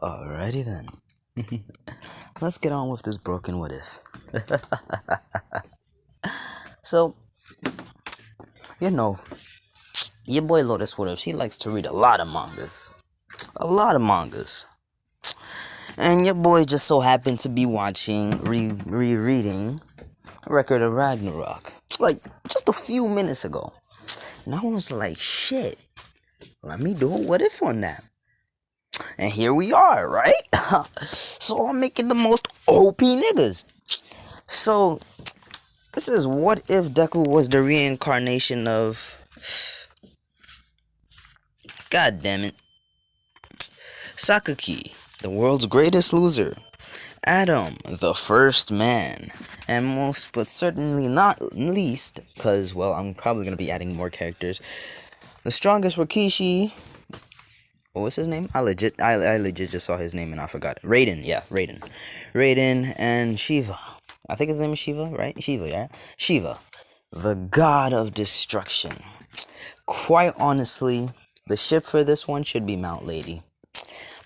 Alrighty then. Let's get on with this broken what if. So, you know, your boy Lotus What If, she likes to read a lot of mangas. A lot of mangas. And your boy just so happened to be watching, rereading Record of Ragnarok. Like, just a few minutes ago. And I was like, shit, let me do a what if on that. And here we are, right? So I'm making the most OP niggas. So, this is what if Deku was the reincarnation of... God damn it. Sakaki, the world's greatest loser. Adam, the first man. And most, but certainly not least, because, well, I'm probably going to be adding more characters. The strongest Rikishi. What was his name? I legit just saw his name and I forgot it. Raiden, yeah, Raiden. Raiden and Shiva. I think his name is Shiva, right? Shiva, yeah? Shiva, the god of destruction. Quite honestly, the ship for this one should be Mount Lady.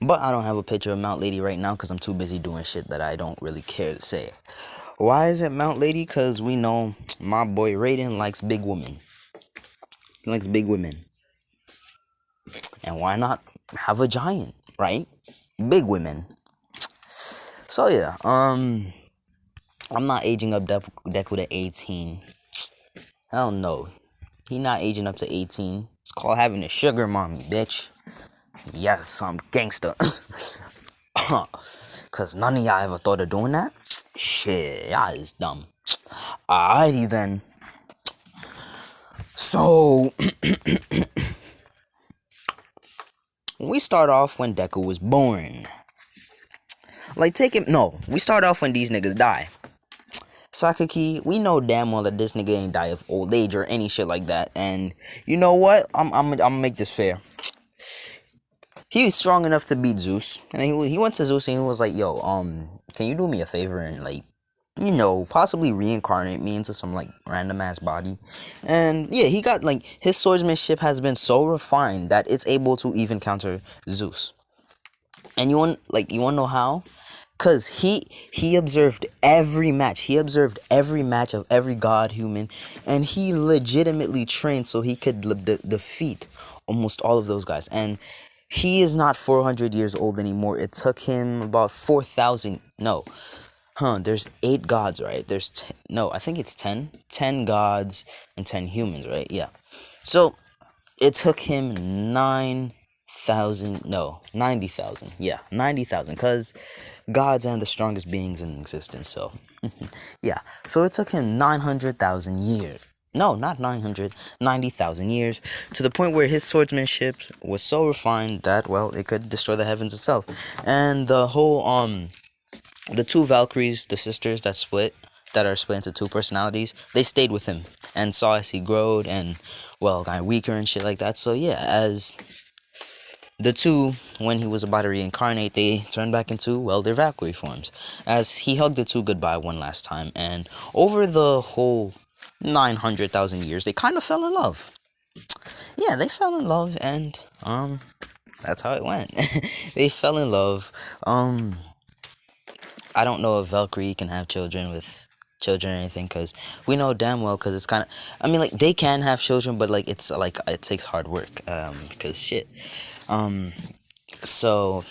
But I don't have a picture of Mount Lady right now because I'm too busy doing shit that I don't really care to say. Why is it Mount Lady? Because we know my boy Raiden likes big women. He likes big women. And why not have a giant, right? Big women. So yeah, I'm not aging up Deku to 18. Hell no. He not aging up to 18. It's called having a sugar mommy, bitch. Yes, I'm gangster. Cause none of y'all ever thought of doing that. Shit, y'all is dumb. Alrighty then. So we start off when Deku was born. Like, we start off when these niggas die. Sakaki, we know damn well that this nigga ain't die of old age or any shit like that. And you know what? I'm gonna make this fair. He was strong enough to beat Zeus. And he went to Zeus and he was like, yo, can you do me a favor and, like, you know, possibly reincarnate me into some, like, random ass body. And yeah, he got, like, his swordsmanship has been so refined that it's able to even counter Zeus. And you want to know how? Cause he observed every match. He observed every match of every god human, and he legitimately trained so he could defeat almost all of those guys. And he is not 400 years old anymore. It took him about 4,000. No, there's 8 gods, right? I think it's 10. 10 gods and 10 humans, right? Yeah. So it took him 90,000. Yeah, 90,000. Cause gods and the strongest beings in existence. So yeah. So it took him 900,000 years. No, not 900, 90,000 years, to the point where his swordsmanship was so refined that, well, it could destroy the heavens itself. And the whole, the 2 Valkyries, the sisters that are split into 2 personalities, they stayed with him and saw as he growed and, well, got weaker and shit like that. So yeah, as the 2, when he was about to reincarnate, they turned back into, well, their Valkyrie forms. As he hugged the 2 goodbye one last time, and over the whole 900,000 years, they kind of fell in love. Yeah, they fell in love, and, that's how it went. They fell in love. I don't know if Valkyrie can have children or anything, because we know damn well, because it's kind of, I mean, like, they can have children, but, like, it's, like, it takes hard work, because shit. So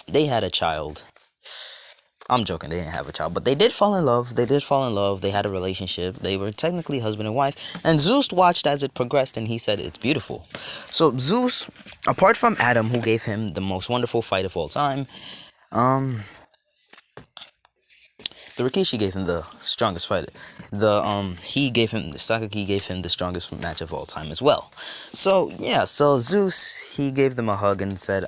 they had a child. I'm joking, they didn't have a child, but they did fall in love. They had a relationship. They were technically husband and wife, and Zeus watched as it progressed, and he said it's beautiful. So Zeus, apart from Adam, who gave him the most wonderful fight of all time, the Rikishi gave him the strongest fight. Sakaki gave him the strongest match of all time as well. So yeah, so Zeus, he gave them a hug and said,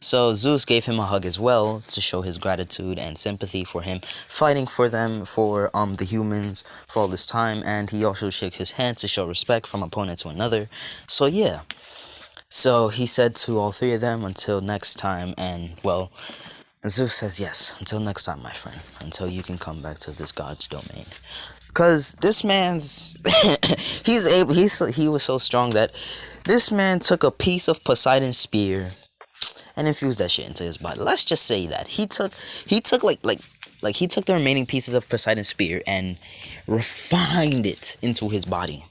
so Zeus gave him a hug as well to show his gratitude and sympathy for him fighting for them, for the humans, for all this time, and he also shook his hand to show respect from opponent to another. So yeah, so he said to all 3 of them, until next time, and well, Zeus says, yes, until next time, my friend. Until you can come back to this god's domain. Because this man's... he was so strong that this man took a piece of Poseidon's spear and infused that shit into his body. Let's just say that he took the remaining pieces of Poseidon's spear and refined it into his body.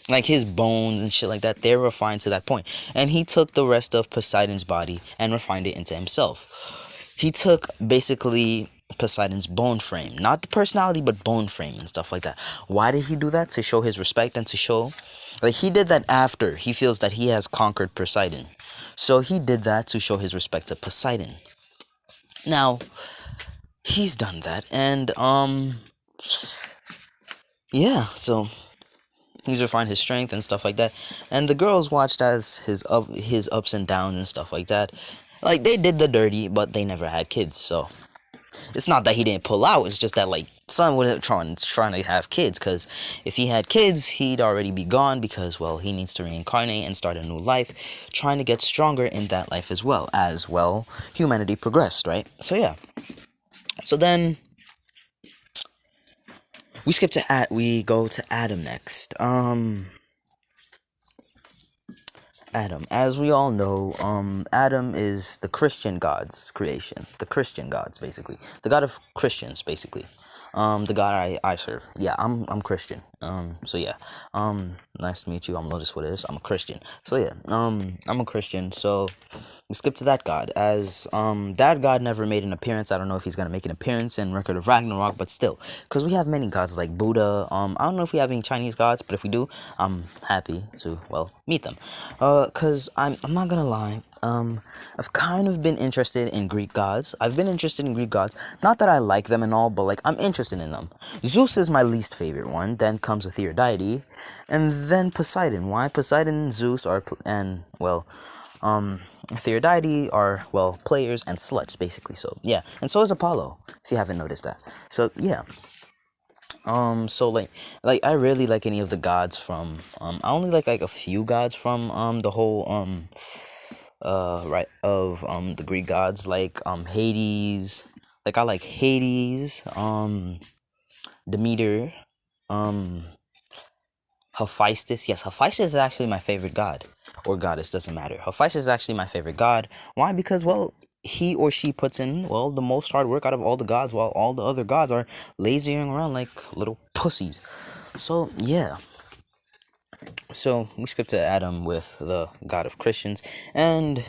Like his bones and shit like that, they're refined to that point. And he took the rest of Poseidon's body and refined it into himself. He took basically Poseidon's bone frame, not the personality, but bone frame and stuff like that. Why did he do that? To show his respect and to show, like, he did that after he feels that he has conquered Poseidon. So he did that to show his respect to Poseidon. Now, he's done that, and yeah, so he's refined his strength and stuff like that. And the girls watched as his ups and downs and stuff like that. Like, they did the dirty, but they never had kids, so it's not that he didn't pull out, it's just that, like, son wasn't trying to have kids, because if he had kids, he'd already be gone, because, well, he needs to reincarnate and start a new life, trying to get stronger in that life as well, humanity progressed, right? So yeah. So then we go to Adam next. Adam. As we all know, Adam is the Christian God's creation. The Christian gods, basically. The God of Christians, basically. The God I serve. Yeah, I'm Christian. So yeah. Nice to meet you. I'm Lotus. What it is? I'm a Christian. So yeah. I'm a Christian. So we skip to that God. As that God never made an appearance. I don't know if he's gonna make an appearance in Record of Ragnarok, but still, because we have many gods like Buddha. I don't know if we have any Chinese gods, but if we do, I'm happy to, well, meet them. Cause I'm not gonna lie. I've kind of been interested in Greek gods. I've been interested in Greek gods. Not that I like them and all, but like I'm interested in them. Zeus is my least favorite one. Then comes Aether, and then Poseidon. Why? Poseidon and Zeus are Aether are, well, players and sluts, basically. So yeah, and so is Apollo, if you haven't noticed that. So yeah. So like I really like any of the gods from I only like a few gods from the whole right of the Greek gods, like Hades. Like I like Hades, Demeter, Hephaestus. Yes, Hephaestus is actually my favorite god, or goddess, doesn't matter. Hephaestus is actually my favorite god. Why? Because, well, he or she puts in, well, the most hard work out of all the gods, while all the other gods are lazying around like little pussies. So yeah. So we skip to Adam with the God of Christians, and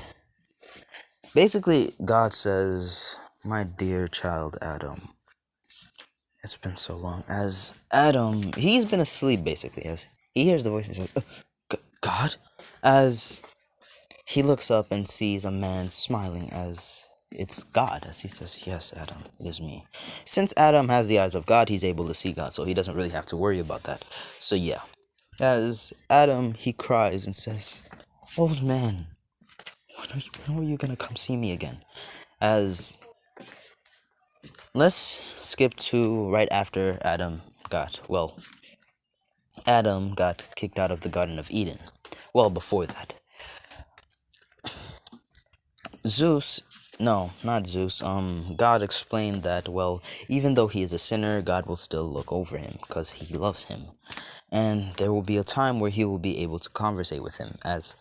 basically God says, "My dear child Adam." It's been so long. As Adam, he's been asleep basically. As he hears the voice, he's like, God? As he looks up and sees a man smiling, as it's God. As he says, yes, Adam, it is me. Since Adam has the eyes of God, he's able to see God, so he doesn't really have to worry about that. So yeah. As Adam, he cries and says, old man, when are you gonna come see me again? As let's skip to right after Adam got kicked out of the Garden of Eden. Well, before that. God explained that, well, even though he is a sinner, God will still look over him because he loves him. And there will be a time where he will be able to conversate with him, as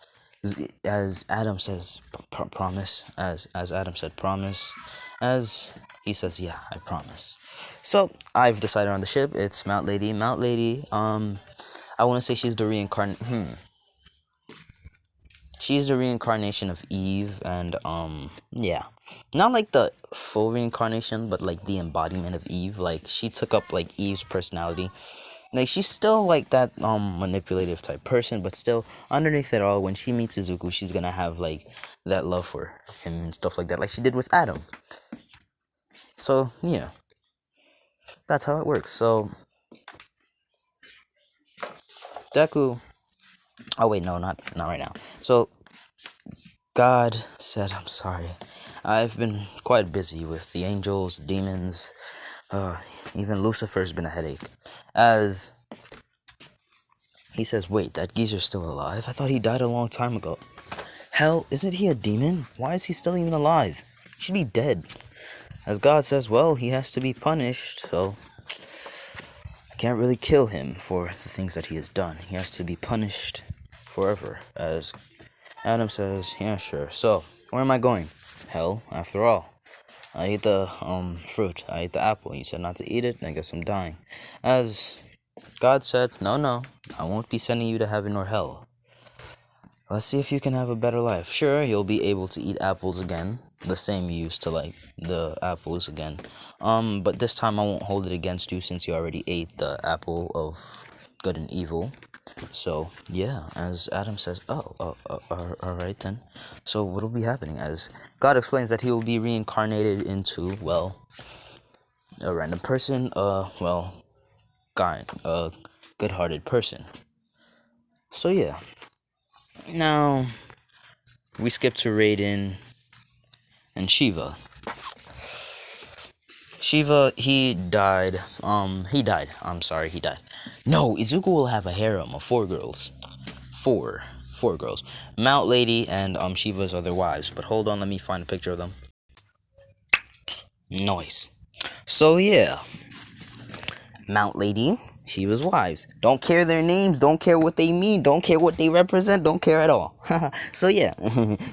Adam says, promise, as Adam said, promise, as he says, yeah, I promise. So I've decided on the ship. It's Mount Lady. I want to say she's the she's the reincarnation of Eve, and yeah, not like the full reincarnation, but like the embodiment of Eve. Like she took up like Eve's personality. Like she's still like that manipulative type person, but still underneath it all, when she meets Izuku, she's gonna have like that love for him and stuff like that, like she did with Adam. So yeah, that's how it works. So Deku. Oh wait, no, not right now. So God said, I'm sorry. I've been quite busy with the angels, demons, even Lucifer's been a headache. As he says, wait, that geezer's still alive? I thought he died a long time ago. Hell, isn't he a demon? Why is he still even alive? He should be dead. As God says, well, he has to be punished, so I can't really kill him for the things that he has done. He has to be punished forever. As Adam says, yeah, sure. So, where am I going? hell, after all. I ate the fruit. I ate the apple. You said not to eat it, and I guess I'm dying. As God said, no, I won't be sending you to heaven or hell. Let's see if you can have a better life. Sure, you'll be able to eat apples again, the same you used to like the apples again. But this time I won't hold it against you since you already ate the apple of good and evil. So yeah, as Adam says, all right then. So what will be happening? As God explains that he will be reincarnated into, well, a random person, a good-hearted person. So yeah. Now we skip to Raiden and Shiva. Shiva, he died. I'm sorry, he died. No, Izuku will have a harem of 4 girls. Four girls. Mount Lady and Shiva's other wives. But hold on, let me find a picture of them. Nice. So yeah, Mount Lady, Shiva's wives. Don't care their names, don't care what they mean, don't care what they represent, don't care at all. So yeah,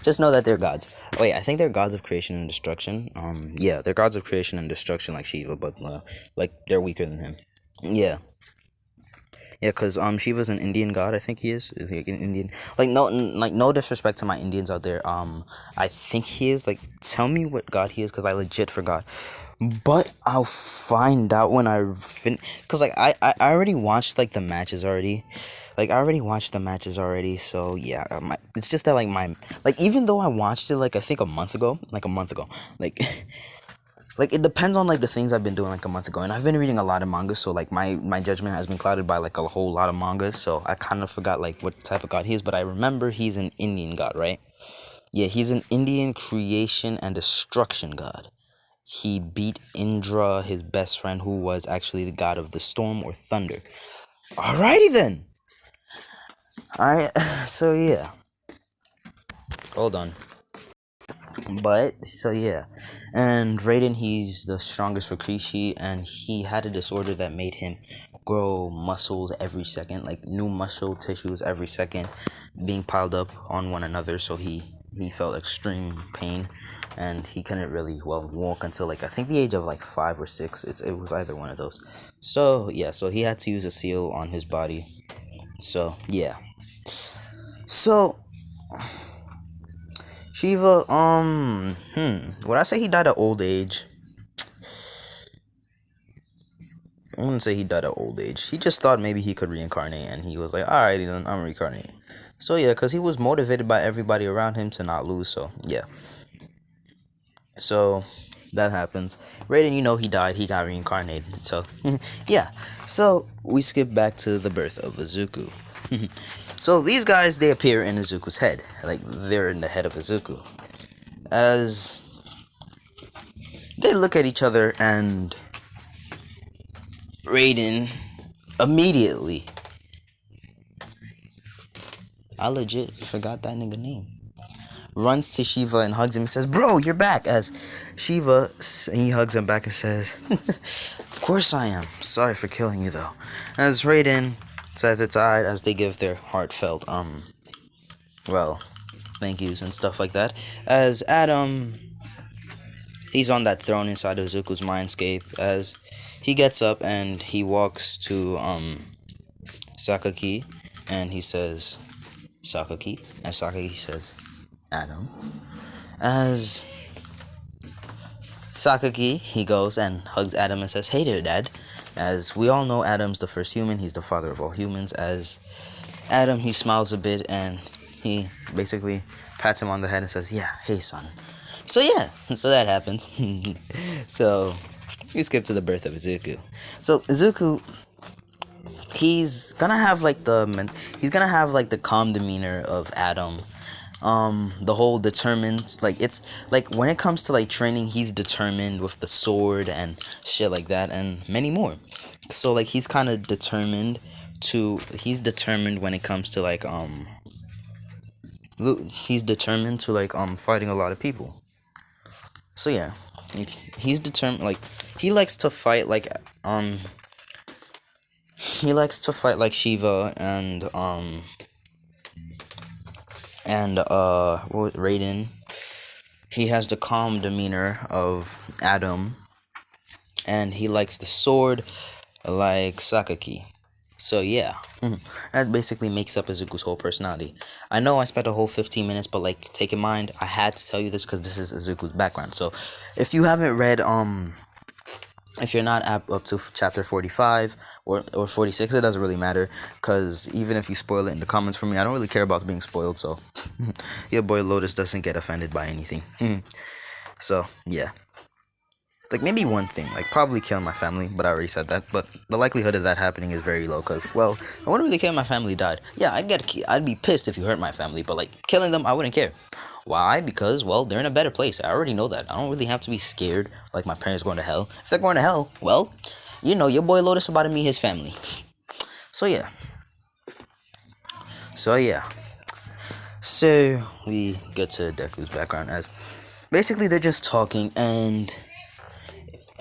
just know that they're gods. Wait, I think they're gods of creation and destruction. Yeah, they're gods of creation and destruction like Shiva, but like they're weaker than him. Yeah. Yeah, cause Shiva's an Indian god. I think he is like an Indian. Like no disrespect to my Indians out there. I think he is. Like, tell me what god he is, cause I legit forgot. But I'll find out when I cause like I already watched like the matches already. Like I already watched the matches already. So yeah, it's just that like even though I watched it like I think a month ago, like. Like it depends on like the things I've been doing like a month ago, and I've been reading a lot of mangas, so like my judgment has been clouded by like a whole lot of mangas, so I kind of forgot like what type of god he is, but I remember he's an Indian god, right? Yeah, he's an Indian creation and destruction god. He beat Indra, his best friend, who was actually the god of the storm or thunder. Alrighty then. Alright, so yeah. Hold on. But so yeah, and Raiden, he's the strongest for Rikishi, and he had a disorder that made him grow muscles every second, like new muscle tissues every second, being piled up on one another. So he felt extreme pain, and he couldn't really walk until like I think the age of like 5 or 6. It was either one of those. So yeah, so he had to use a seal on his body. So yeah. So Shiva, would I say he died at old age? I wouldn't say he died at old age. He just thought maybe he could reincarnate, and he was like, alright, then I'm reincarnating. So yeah, because he was motivated by everybody around him to not lose, so yeah. So that happens. Raiden, he died, he got reincarnated, so yeah. So we skip back to the birth of Izuku. So these guys, they appear in Izuku's head, like they're in the head of Izuku. As they look at each other, and Raiden immediately, I legit forgot that nigga name, runs to Shiva and hugs him and says, bro, you're back. As Shiva, he hugs him back and says, of course I am. Sorry for killing you though. As Raiden says it's alright, as they give their heartfelt, thank yous and stuff like that. As Adam, he's on that throne inside of Zuko's mindscape, as he gets up and he walks to, Sakaki, and he says, Sakaki, and Sakaki says, Adam. As Sakaki, he goes and hugs Adam and says, hey there, Dad. As we all know, Adam's the first human, he's the father of all humans. As Adam, he smiles a bit and he basically pats him on the head and says, yeah, hey son. So yeah, so that happens. So we skip to the birth of Izuku. So Izuku, he's gonna have like the calm demeanor of Adam. The whole determined, like it's like when it comes to like training, he's determined with the sword and shit like that, and many more. So like he's kind of determined when it comes to like he's determined to like fighting a lot of people. So yeah, he's determined, like he likes to fight like Shiva and Raiden. He has the calm demeanor of Adam, and he likes the sword like Sakaki. So yeah, that basically makes up Izuku's whole personality. I know I spent a whole 15 minutes, but like, take in mind, I had to tell you this because this is Izuku's background. So if you haven't read, if you're not up to chapter 45 or 46, it doesn't really matter, because even if you spoil it in the comments for me, I don't really care about being spoiled, so your boy Lotus doesn't get offended by anything. So yeah, like, maybe one thing, like probably killing my family, but I already said that. But the likelihood of that happening is very low, because, well, I wouldn't really care if my family died. Yeah, I'd be pissed if you hurt my family, but like, killing them, I wouldn't care. Why? Because, well, they're in a better place. I already know that. I don't really have to be scared like my parents going to hell. If they're going to hell, well, you know, your boy Lotus about to meet his family. So yeah. So we get to Deku's background, as basically they're just talking, and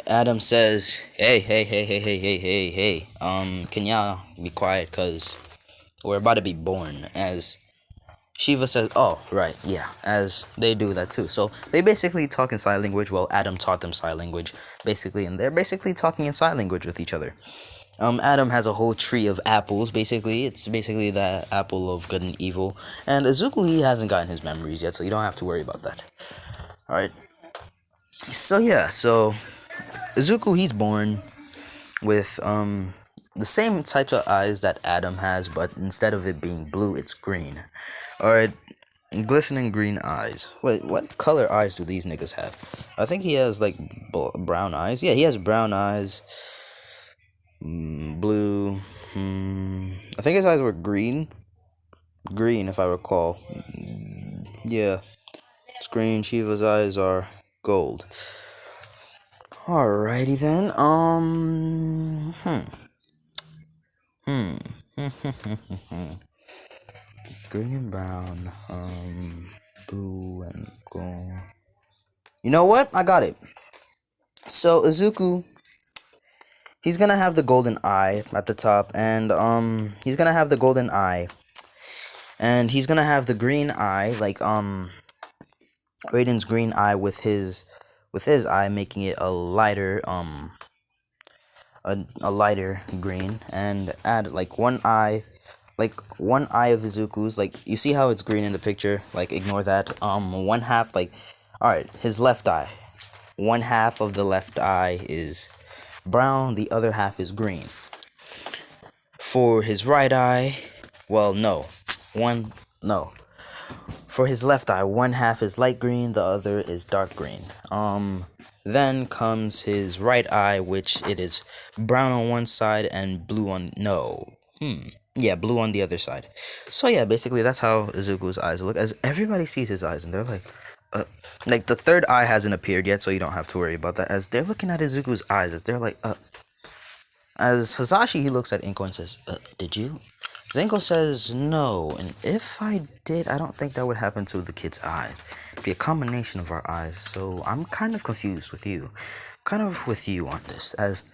Adam says, hey, can y'all be quiet, cause we're about to be born. As Shiva says, oh, right, yeah, as they do that too. So they basically talk in sign language. Well, Adam taught them sign language, basically, and they're basically talking in sign language with each other. Adam has a whole tree of apples, basically. It's basically the apple of good and evil. And Izuku, he hasn't gotten his memories yet, so you don't have to worry about that. Alright. So yeah, so Izuku, he's born with the same types of eyes that Adam has, but instead of it being blue, it's green. Alright, glistening green eyes. Wait, what color eyes do these niggas have? I think he has like brown eyes. Yeah, he has brown eyes. Blue. I think his eyes were green. Green, if I recall. Yeah, it's green. Shiva's eyes are gold. Alrighty then. Green and brown. Blue and gold. You know what? I got it. So Izuku, he's gonna have the golden eye at the top, and he's gonna have the golden eye, and he's gonna have the green eye, like Raiden's green eye with his eye, making it a lighter a lighter green, and add like one eye of Izuku's, like, you see how it's green in the picture, like, ignore that. One half, like, alright, his left eye, one half of the left eye is brown, the other half is green. For his right eye, well, for his left eye, one half is light green, the other is dark green. Then comes his right eye, which it is brown on one side and blue on, blue on the other side. So yeah, basically that's how Izuku's eyes look, as everybody sees his eyes and they're like the third eye hasn't appeared yet, so you don't have to worry about that, as they're looking at Izuku's eyes, as they're like, as Hasashi, he looks at Inko and says, did you? Zenko says no, and if I did, I don't think that would happen to the kid's eyes. It'd be a combination of our eyes, so I'm kind of confused with you. Kind of with you on this, as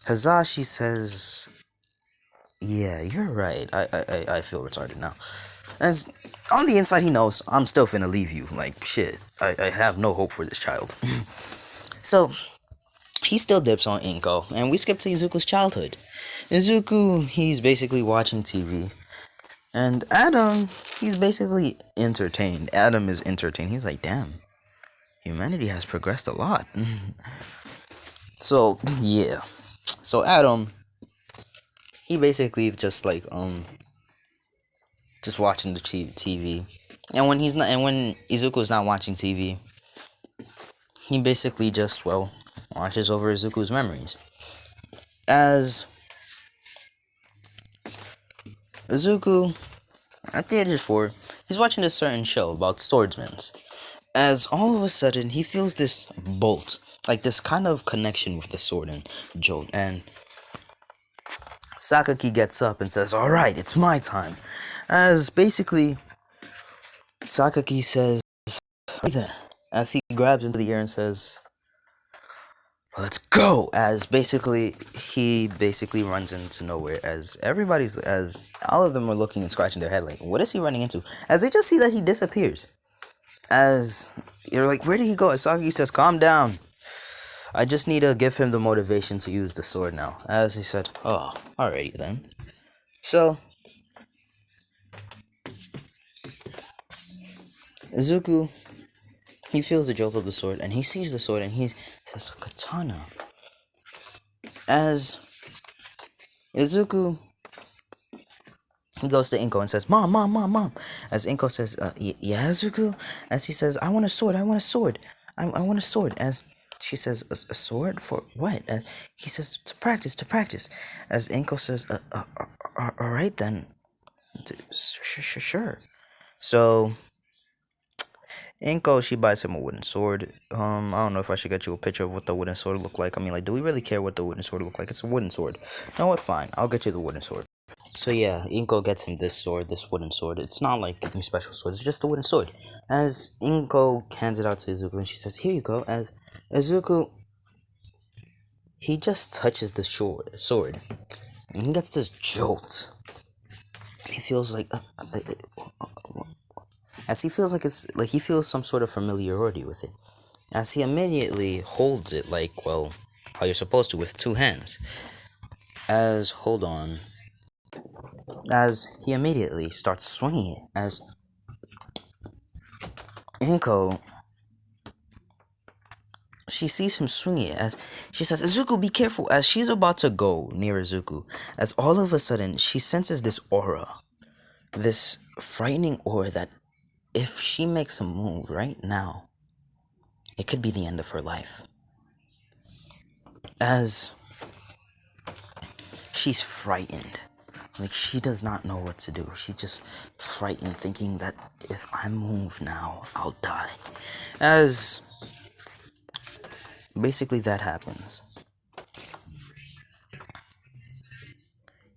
Hasashi says, yeah, you're right, I feel retarded now. As on the inside, he knows, I'm still finna leave you, like, shit, I have no hope for this child. So he still dips on Inko, and we skip to Izuku's childhood. Izuku, he's basically watching TV, and Adam, he's basically entertained. Adam is entertained. He's like, damn, humanity has progressed a lot. So, yeah. So Adam, he basically just like, just watching the TV. And when Izuku's not watching TV, he basically just, well, watches over Izuku's memories. As Izuku, at the age of 4, he's watching a certain show about swordsmen. As all of a sudden, he feels this bolt, like this kind of connection with the sword and jolt. And Sakaki gets up and says, alright, it's my time. As basically, Sakaki says, as he grabs into the air and says, let's go, as basically he runs into nowhere, as all of them are looking and scratching their head like, what is he running into? As they just see that he disappears, as You're like, where did he go? Asagi says, calm down. I just need to give him the motivation to use the sword now. As he said, oh, alrighty then. So, Izuku, he feels the jolt of the sword, and he sees the sword, and he says, katana. As Izuku, he goes to Inko and says, Mom, Mom, Mom, Mom. As Inko says, yeah, Izuku? As he says, I want a sword, I want a sword. I want a sword. As she says, a sword? For what? As he says, to practice, to practice. As Inko says, alright then. Sure. So, Inko, she buys him a wooden sword. I don't know if I should get you a picture of what the wooden sword look like. I mean, like, do we really care what the wooden sword look like? It's a wooden sword. You know what? Fine. I'll get you the wooden sword. So yeah, Inko gets him this sword, this wooden sword. It's not like any special sword, it's just a wooden sword. As Inko hands it out to Izuku and she says, here you go. As Izuku, he just touches the sword. And he gets this jolt. He feels like, as he feels like it's, like he feels some sort of familiarity with it. As he immediately holds it like, well, how you're supposed to with two hands. As, hold on. As he immediately starts swinging it. As Inko, she sees him swinging it. As she says, Izuku, be careful. As she's about to go near Izuku, as all of a sudden she senses this aura. This frightening aura that if she makes a move right now, it could be the end of her life. As she's frightened. Like, she does not know what to do. She's just frightened, thinking that if I move now, I'll die. As basically that happens.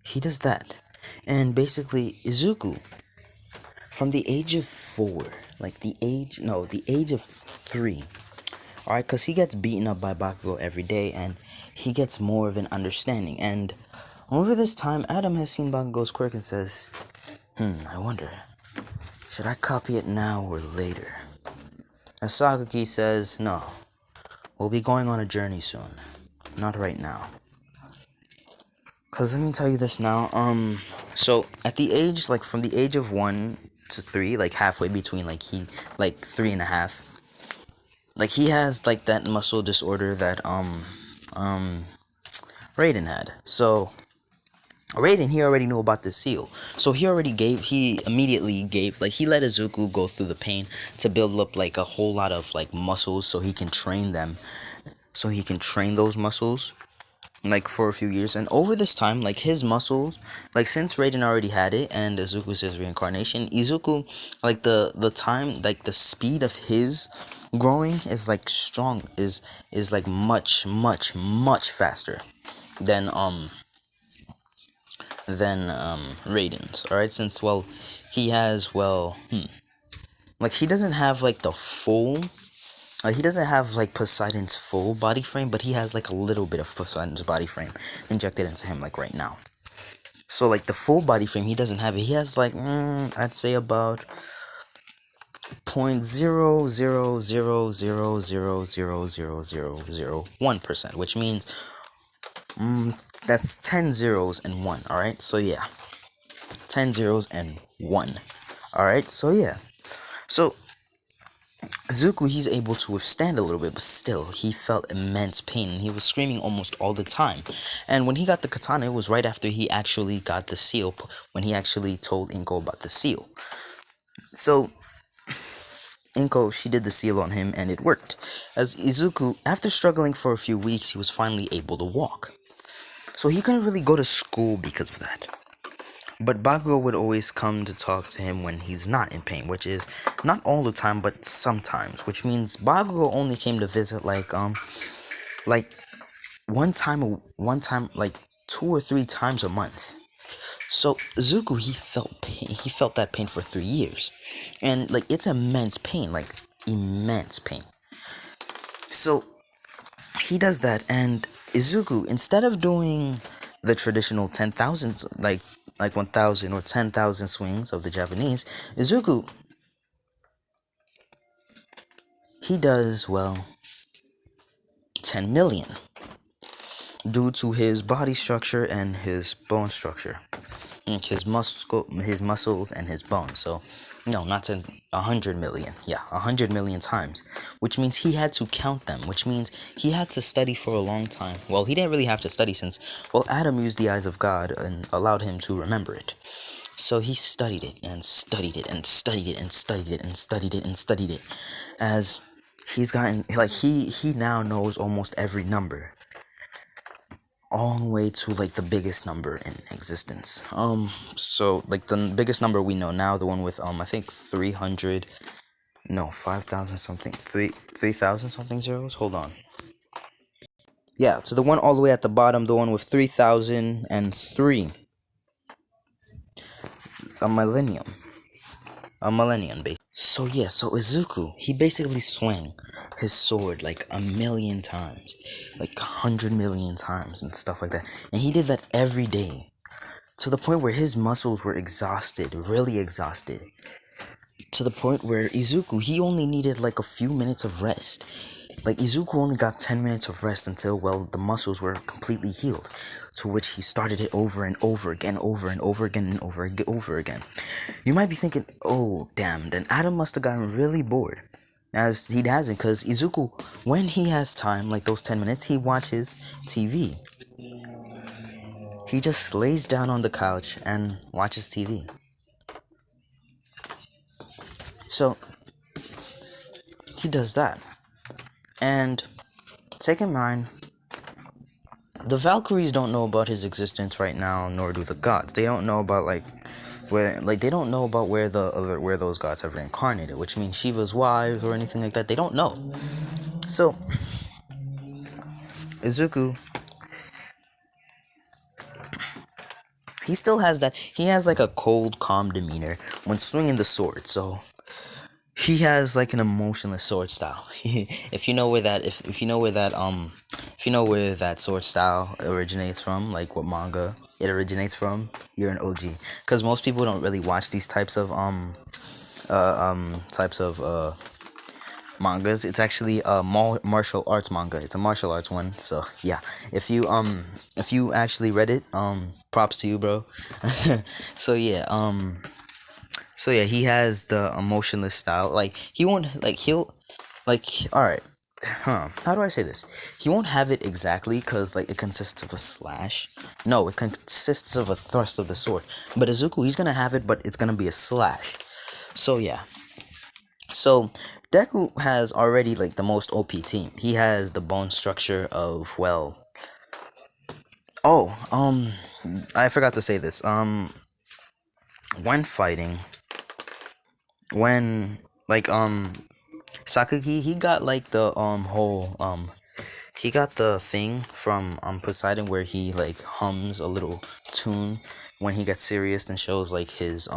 He does that. And basically, Izuku, from the age of 4, the age of 3, alright, because he gets beaten up by Bakugo every day, and he gets more of an understanding. And over this time, Adam has seen Bakugo's quirk and says, I wonder, should I copy it now or later? And Sakaki says, no, we'll be going on a journey soon, not right now. Cause let me tell you this now, so at the age, from the age of 1 to 3, halfway between, 3.5, he has, that muscle disorder that, Raiden had. So, Raiden, he already knew about the seal. So he immediately gave, he let Izuku go through the pain to build up, a whole lot of, muscles so he can train them. So he can train those muscles, for a few years. And over this time, his muscles, since Raiden already had it, and Izuku says reincarnation, Izuku, the time, the speed of his growing is, strong, is, much, much, much faster than Raiden's, alright? Since, he has, he doesn't have, the full, he doesn't have, Poseidon's full body frame, but he has, a little bit of Poseidon's body frame injected into him, right now. So, the full body frame, he doesn't have it. He has, I'd say about 0.0000000001%, which means, that's 10 zeros and 1, alright? So, yeah. 10 zeros and 1. Alright, so yeah. So, Izuku, he's able to withstand a little bit, but still, he felt immense pain, and he was screaming almost all the time. And when he got the katana, it was right after he actually got the seal, when he actually told Inko about the seal. So, Inko, she did the seal on him, and it worked. As Izuku, after struggling for a few weeks, he was finally able to walk. So he couldn't really go to school because of that. But Bakugo would always come to talk to him when he's not in pain, which is not all the time, but sometimes. Which means Bakugo only came to visit one time, 2 or 3 times a month. So Izuku, he felt pain. He felt that pain for 3 years, and it's immense pain, immense pain. So he does that, and Izuku, instead of doing the traditional 10,000, 1,000 or 10,000 swings of the Japanese, Izuku, he does, well, 10 million due to his body structure and his bone structure. His muscles and his bones. So, no, not to 100 million. Yeah, 100 million times, which means he had to count them, which means he had to study for a long time. Well, he didn't really have to study since, well, Adam used the eyes of God and allowed him to remember it. So he studied it and studied it and studied it and studied it and studied it and studied it, as he's gotten, like, he now knows almost every number, all the way to like the biggest number in existence. So like the biggest number we know now, the one with I think 300, no, 5,000 something, 3,000 something zeros. Hold on. Yeah, so the one all the way at the bottom, the one with 3,003, a millennium, basically. So yeah, so Izuku, he basically swung his sword like a million times, like 100 million times and stuff like that, and he did that every day, to the point where his muscles were exhausted, really exhausted, to the point where Izuku, he only needed like a few minutes of rest. Like, Izuku only got 10 minutes of rest until, well, the muscles were completely healed, to which he started it over and over again, over and over again, and over again. You might be thinking, oh, damn, then Adam must have gotten really bored, as he hasn't, because Izuku, when he has time, like those 10 minutes, he watches TV. He just lays down on the couch and watches TV. So, he does that. And take in mind, the Valkyries don't know about his existence right now, nor do the gods. They don't know about they don't know about where those gods have reincarnated, which means Shiva's wives or anything like that. They don't know. So, Izuku, he still has that. He has like a cold, calm demeanor when swinging the sword. So he has like an emotionless sword style. If you know where that, if you know where that if you know where that sword style originates from, like what manga it originates from, you're an OG. Because most people don't really watch these types of mangas. It's actually a martial arts manga. It's a martial arts one. So yeah, if you actually read it, props to you, bro. So yeah, he has the emotionless style. Like, he won't, like, he'll, like, alright, how do I say this? He won't have it exactly, because, like, it consists of a slash. No, it consists of a thrust of the sword. But Izuku, he's gonna have it, but it's gonna be a slash. So, yeah. So, Deku has already, like, the most OP team. He has the bone structure of, well... Oh, I forgot to say this. When fighting... When, like, Sakaki, he got, like, the, whole, he got the thing from, Poseidon, where he, like, hums a little tune when he gets serious and shows, like, his,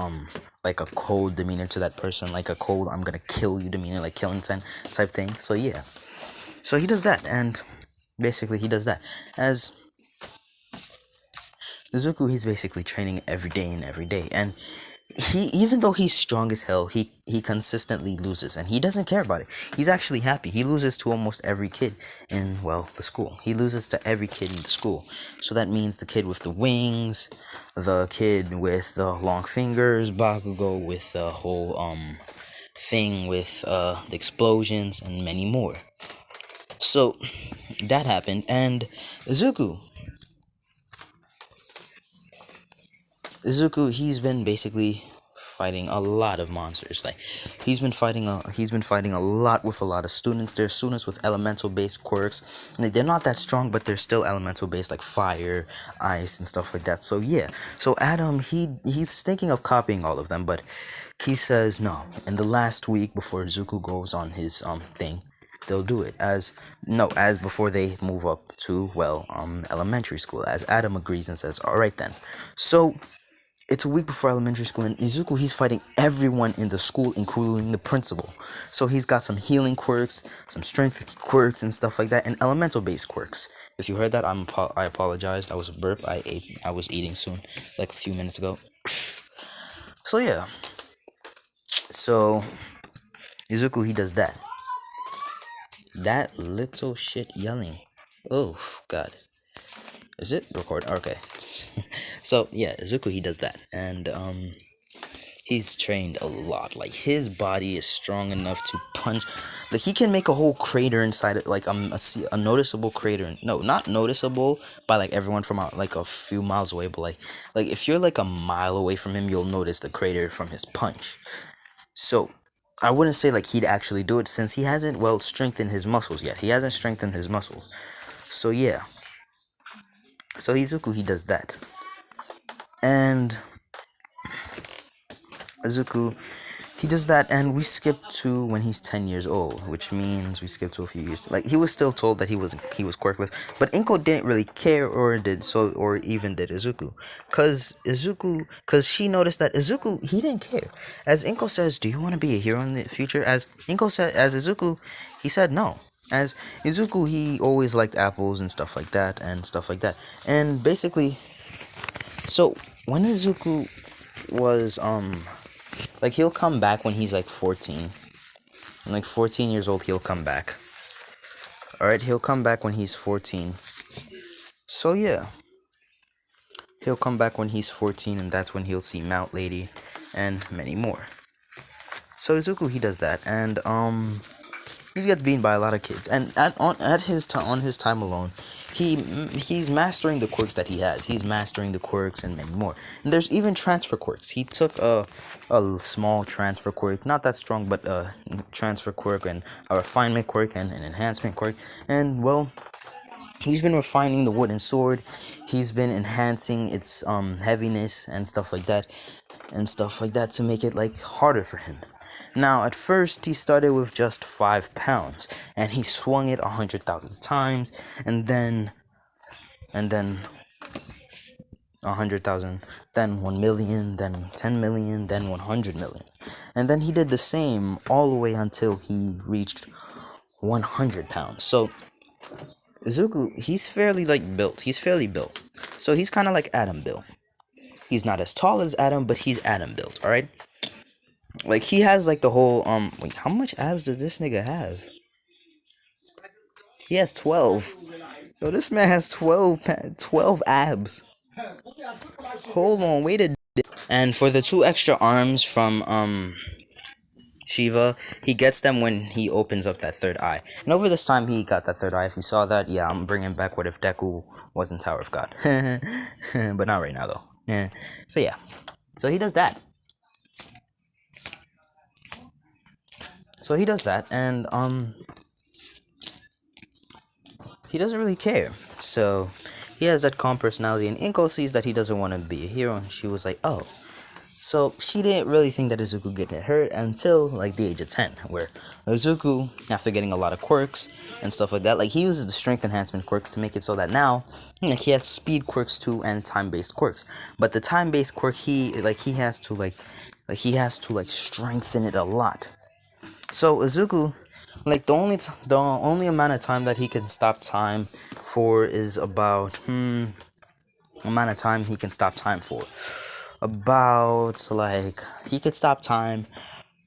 like, a cold demeanor to that person, like a cold, I'm gonna kill you demeanor, like, kill intent type thing. So, yeah. So, he does that, and basically, he does that. As Izuku, he's basically training every day, and even though he's strong as hell, he consistently loses, and he doesn't care about it. He's actually happy. He loses to almost every kid in, well, the school. He loses to every kid in the school. So that means the kid with the wings, the kid with the long fingers, Bakugo with the whole thing with the explosions, and many more. So that happened, and Izuku, he's been basically fighting a lot of monsters. Like, he's been fighting a lot with a lot of students. There's students with elemental based quirks. And they're not that strong, but they're still elemental based, like fire, ice, and stuff like that. So yeah. So Adam, he's thinking of copying all of them, but he says no. In the last week before Izuku goes on his thing, they'll do it as before they move up to, well, elementary school, as Adam agrees and says, all right then. So it's a week before elementary school, and Izuku, he's fighting everyone in the school, including the principal. So he's got some healing quirks, some strength quirks, and stuff like that, and elemental-based quirks. If you heard that, I apologize. That was a burp. I was eating soon, like a few minutes ago. So yeah. So Izuku, he does that. That little shit yelling. Oh, God. Is it record? Okay. So, yeah, Izuku, he does that. And, he's trained a lot. Like, his body is strong enough to punch. Like, he can make a whole crater inside it. Like, a noticeable crater. No, not noticeable by, like, everyone from, like, a few miles away. But, like, if you're, like, a mile away from him, you'll notice the crater from his punch. So, I wouldn't say, like, he'd actually do it since he hasn't, well, strengthened his muscles yet. He hasn't strengthened his muscles. So, yeah. So, Izuku, he does that. And Izuku, he does that, and we skip to when he's 10 years old, which means we skip to a few years. Like, he was still told that he was quirkless, but Inko didn't really care, or even did Izuku, cause she noticed that Izuku, he didn't care. As Inko says, "Do you want to be a hero in the future?" As Izuku, he said no. As Izuku, he always liked apples and stuff like that, and basically, so when Izuku was like, he'll come back when he's like 14. And like 14 years old, he'll come back. Alright, he'll come back when he's 14. So yeah. He'll come back when he's 14, and that's when he'll see Mount Lady and many more. So Izuku, he does that, and he gets beaten by a lot of kids. And on his time alone, he's mastering the quirks that he has. He's mastering the quirks and many more. And there's even transfer quirks. He took a small transfer quirk, not that strong, but a transfer quirk and a refinement quirk and an enhancement quirk. And well, he's been refining the wooden sword. He's been enhancing its heaviness and stuff like that, to make it like harder for him. Now, at first, he started with just 5 pounds, and he swung it 100,000 times, and then 100,000, then 1 million, then 10 million, then 100 million. And then he did the same all the way until he reached 100 pounds. So, Izuku, he's fairly built. So he's kind of like Adam built. He's not as tall as Adam, but he's Adam built, alright? Like, he has like the whole wait, how much abs does this nigga have? He has 12. Yo, this man has 12 abs. Hold on, wait a. And for the 2 extra arms from Shiva, he gets them when he opens up that third eye. And over this time, he got that third eye. If you saw that, yeah, I'm bringing back what if Deku was in Tower of God. But not right now, though. Yeah. So yeah. So he does that. And he doesn't really care. So he has that calm personality, and Inko sees that he doesn't want to be a hero, and she was like, oh. So she didn't really think that Izuku would get hurt until like the age of 10, where Izuku, after getting a lot of quirks and stuff like that, like, he uses the strength enhancement quirks to make it so that now, like, he has speed quirks too and time-based quirks. But the time-based quirk, he has to strengthen it a lot. So Izuku, like, the only amount of time that he can stop time for is about amount of time he can stop time for. About, like, he could stop time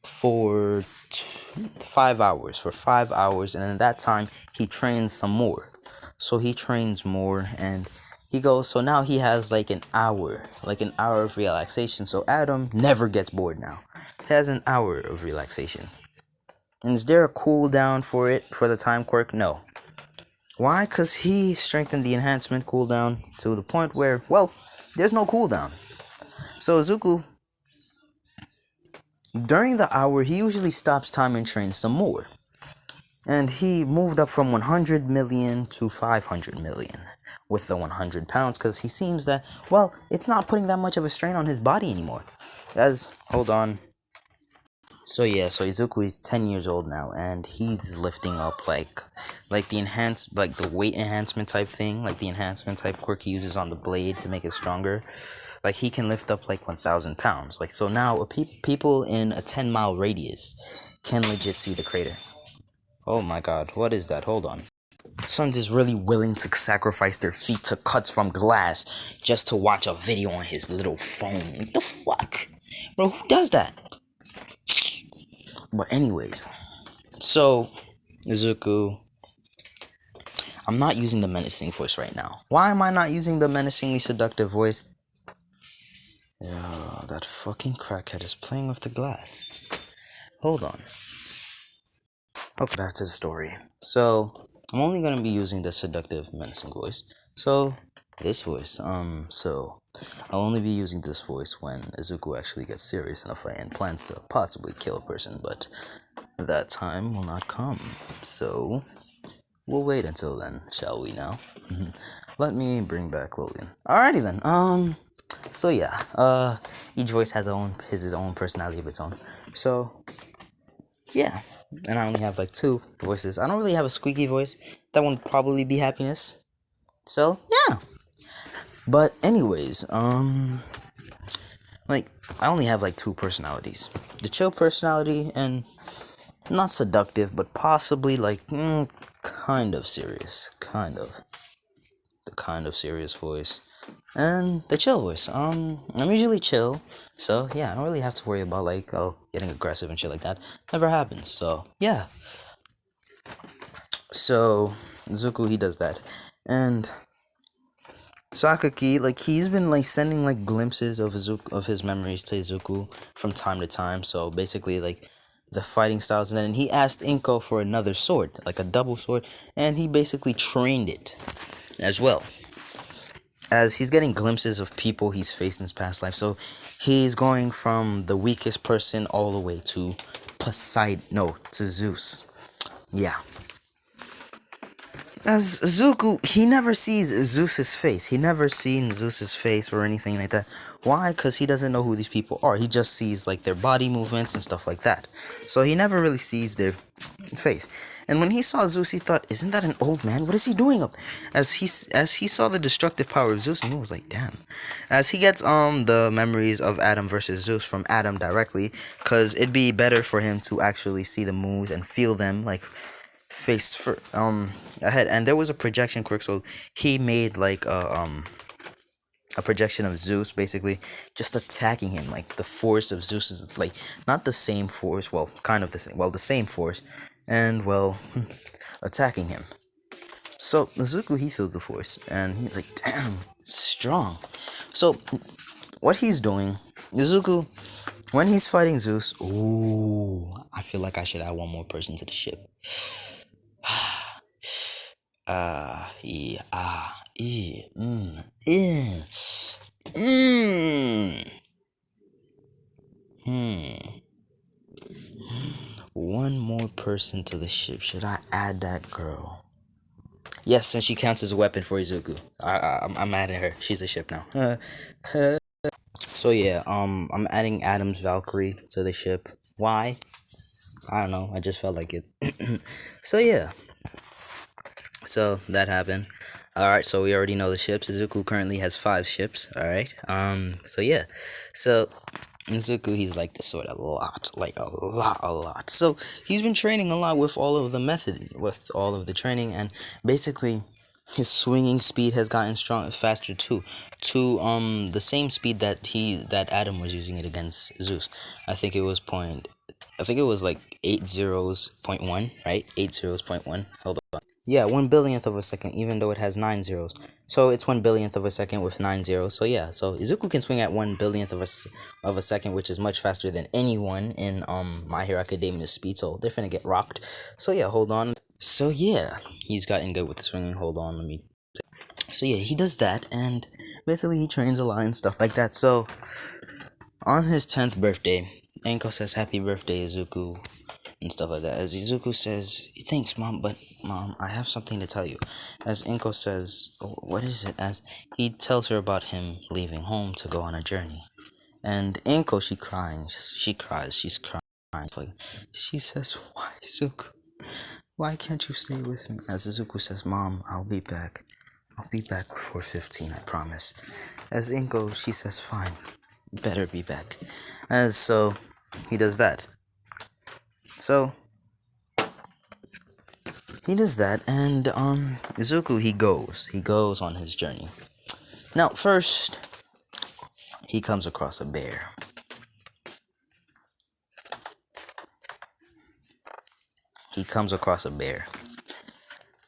for 5 hours. For 5 hours, and in that time, he trains some more. So he trains more, and he goes, so now he has, like, an hour of relaxation. So Adam never gets bored now. He has an hour of relaxation. And is there a cooldown for it, for the time quirk? No. Why? Because he strengthened the enhancement cooldown to the point where, well, there's no cooldown. So Izuku, during the hour, he usually stops time and trains some more. And he moved up from 100 million to 500 million with the 100 pounds, because he seems that, well, it's not putting that much of a strain on his body anymore. Hold on. So yeah, so Izuku is 10 years old now, and he's lifting up like the weight enhancement type thing, like the enhancement type quirk he uses on the blade to make it stronger. Like, he can lift up like 1,000 pounds. Like, so now people in a 10-mile radius can legit see the crater. Oh my god, what is that? Hold on. Sons is really willing to sacrifice their feet to cuts from glass just to watch a video on his little phone. What the fuck? Bro, who does that? But anyways, so Izuku, I'm not using the menacing voice right now. Why am I not using the menacingly seductive voice? Yo, that fucking crackhead is playing with the glass. Hold on. Okay, back to the story. So, I'm only gonna be using the seductive menacing voice. So, this voice. I'll only be using this voice when Izuku actually gets serious in a fight and plans to possibly kill a person, but that time will not come. So, we'll wait until then, shall we now? Let me bring back Logan. Alrighty then. So yeah. Each voice has his own personality of its own. So, yeah. And I only have like 2 voices. I don't really have a squeaky voice. That one would probably be happiness. So, yeah. But anyways, like I only have like 2 personalities. The chill personality and not seductive, but possibly like kind of serious. The kind of serious voice. And the chill voice. I'm usually chill. So, yeah, I don't really have to worry about like getting aggressive and shit like that. Never happens. So, yeah. So, Zuko, he does that. And Sakaki, like, he's been, like, sending, like, glimpses of his memories to Izuku from time to time. So, basically, like, the fighting styles. And then he asked Inko for another sword, like a double sword. And he basically trained it as well. As he's getting glimpses of people he's faced in his past life. So, he's going from the weakest person all the way to to Zeus. Yeah. As Zuko, he never sees Zeus's face. He never seen Zeus's face or anything like that. Why? Because he doesn't know who these people are. He just sees like their body movements and stuff like that. So he never really sees their face. And when he saw Zeus, he thought, "Isn't that an old man? What is he doing up?" As he saw the destructive power of Zeus, and he was like, "Damn." As he gets the memories of Adam versus Zeus from Adam directly, because it'd be better for him to actually see the moves and feel them like face for ahead. And there was a projection quirk, so he made like a projection of Zeus basically just attacking him. Like the force of Zeus is like not the same force, well, kind of the same, well, the same force, and well, attacking him. So Zuko, he feels the force and he's like, damn, it's strong. So what he's doing, Zuko, when he's fighting Zeus, ooh, I feel like I should add one more person to the ship. One more person to the ship. Should I add that girl? Yes, since she counts as a weapon for Izuku. I'm adding her. She's a ship now. So yeah, I'm adding Adam's Valkyrie to the ship. Why? I don't know. I just felt like it. So yeah. So that happened. Alright, so we already know the ships. Izuku currently has 5 ships. Alright. So yeah. So Izuku, he's like this sort of a lot. Like a lot. So he's been training a lot with all of the with all of the training, and basically his swinging speed has gotten faster too. To the same speed that Adam was using it against Zeus. I think it was like 80.1, right? 80.1. Hold on. Yeah, 1 billionth of a second, even though it has 9 zeros. So it's 1 billionth of a second with 9 zeros. So yeah, so Izuku can swing at 1 billionth of a second, which is much faster than anyone in My Hero Academia's speed. So they're finna get rocked. So yeah, hold on. So yeah, he's gotten good with the swinging. Hold on, let me. So yeah, he does that, and basically he trains a lot and stuff like that. So on his 10th birthday, Anko says, "Happy birthday, Izuku," and stuff like that. As Izuku says, "Thanks, Mom, but Mom, I have something to tell you." As Inko says, "Oh, what is it?" As he tells her about him leaving home to go on a journey. And Inko, she's crying. She says, "Why, Izuku? Why can't you stay with me?" As Izuku says, "Mom, I'll be back. I'll be back before 15, I promise." As Inko, she says, "Fine, better be back." As so, he does that. So he does that, and Izuku, he goes on his journey. Now first, he comes across a bear.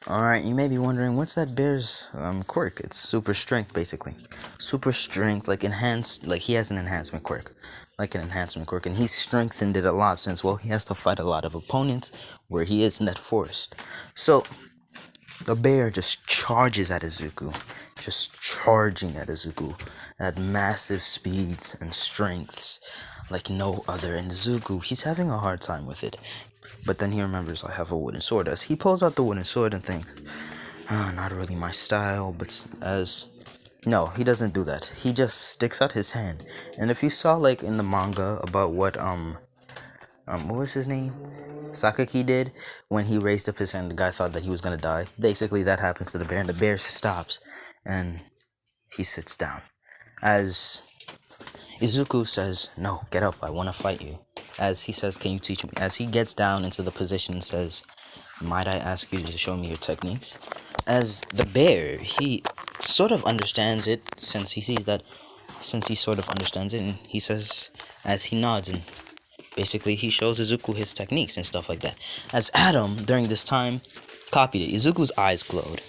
Alright, you may be wondering, what's that bear's quirk? It's super strength, basically. Super strength, like enhanced, like he has an enhancement quirk. Like an enhancement quirk, and he's strengthened it a lot since, well, he has to fight a lot of opponents where he is in that forest. So, the bear just charges at Izuku. Just charging at Izuku at massive speeds and strengths like no other. And Izuku, he's having a hard time with it. But then he remembers I have a wooden sword. As he pulls out the wooden sword and thinks, not really my style, but as... No, he doesn't do that. He just sticks out his hand. And if you saw, like, in the manga about what was his name? Sakaki did when he raised up his hand, the guy thought that he was gonna die. Basically, that happens to the bear, and the bear stops and he sits down. As Izuku says, "No, get up, I wanna fight you." As he says, "Can you teach me?" As he gets down into the position and says, "Might I ask you to show me your techniques?" As the bear, he sort of understands it since he sort of understands it, and he says, as he nods, and basically he shows Izuku his techniques and stuff like that. As Adam, during this time, copied it, Izuku's eyes glowed,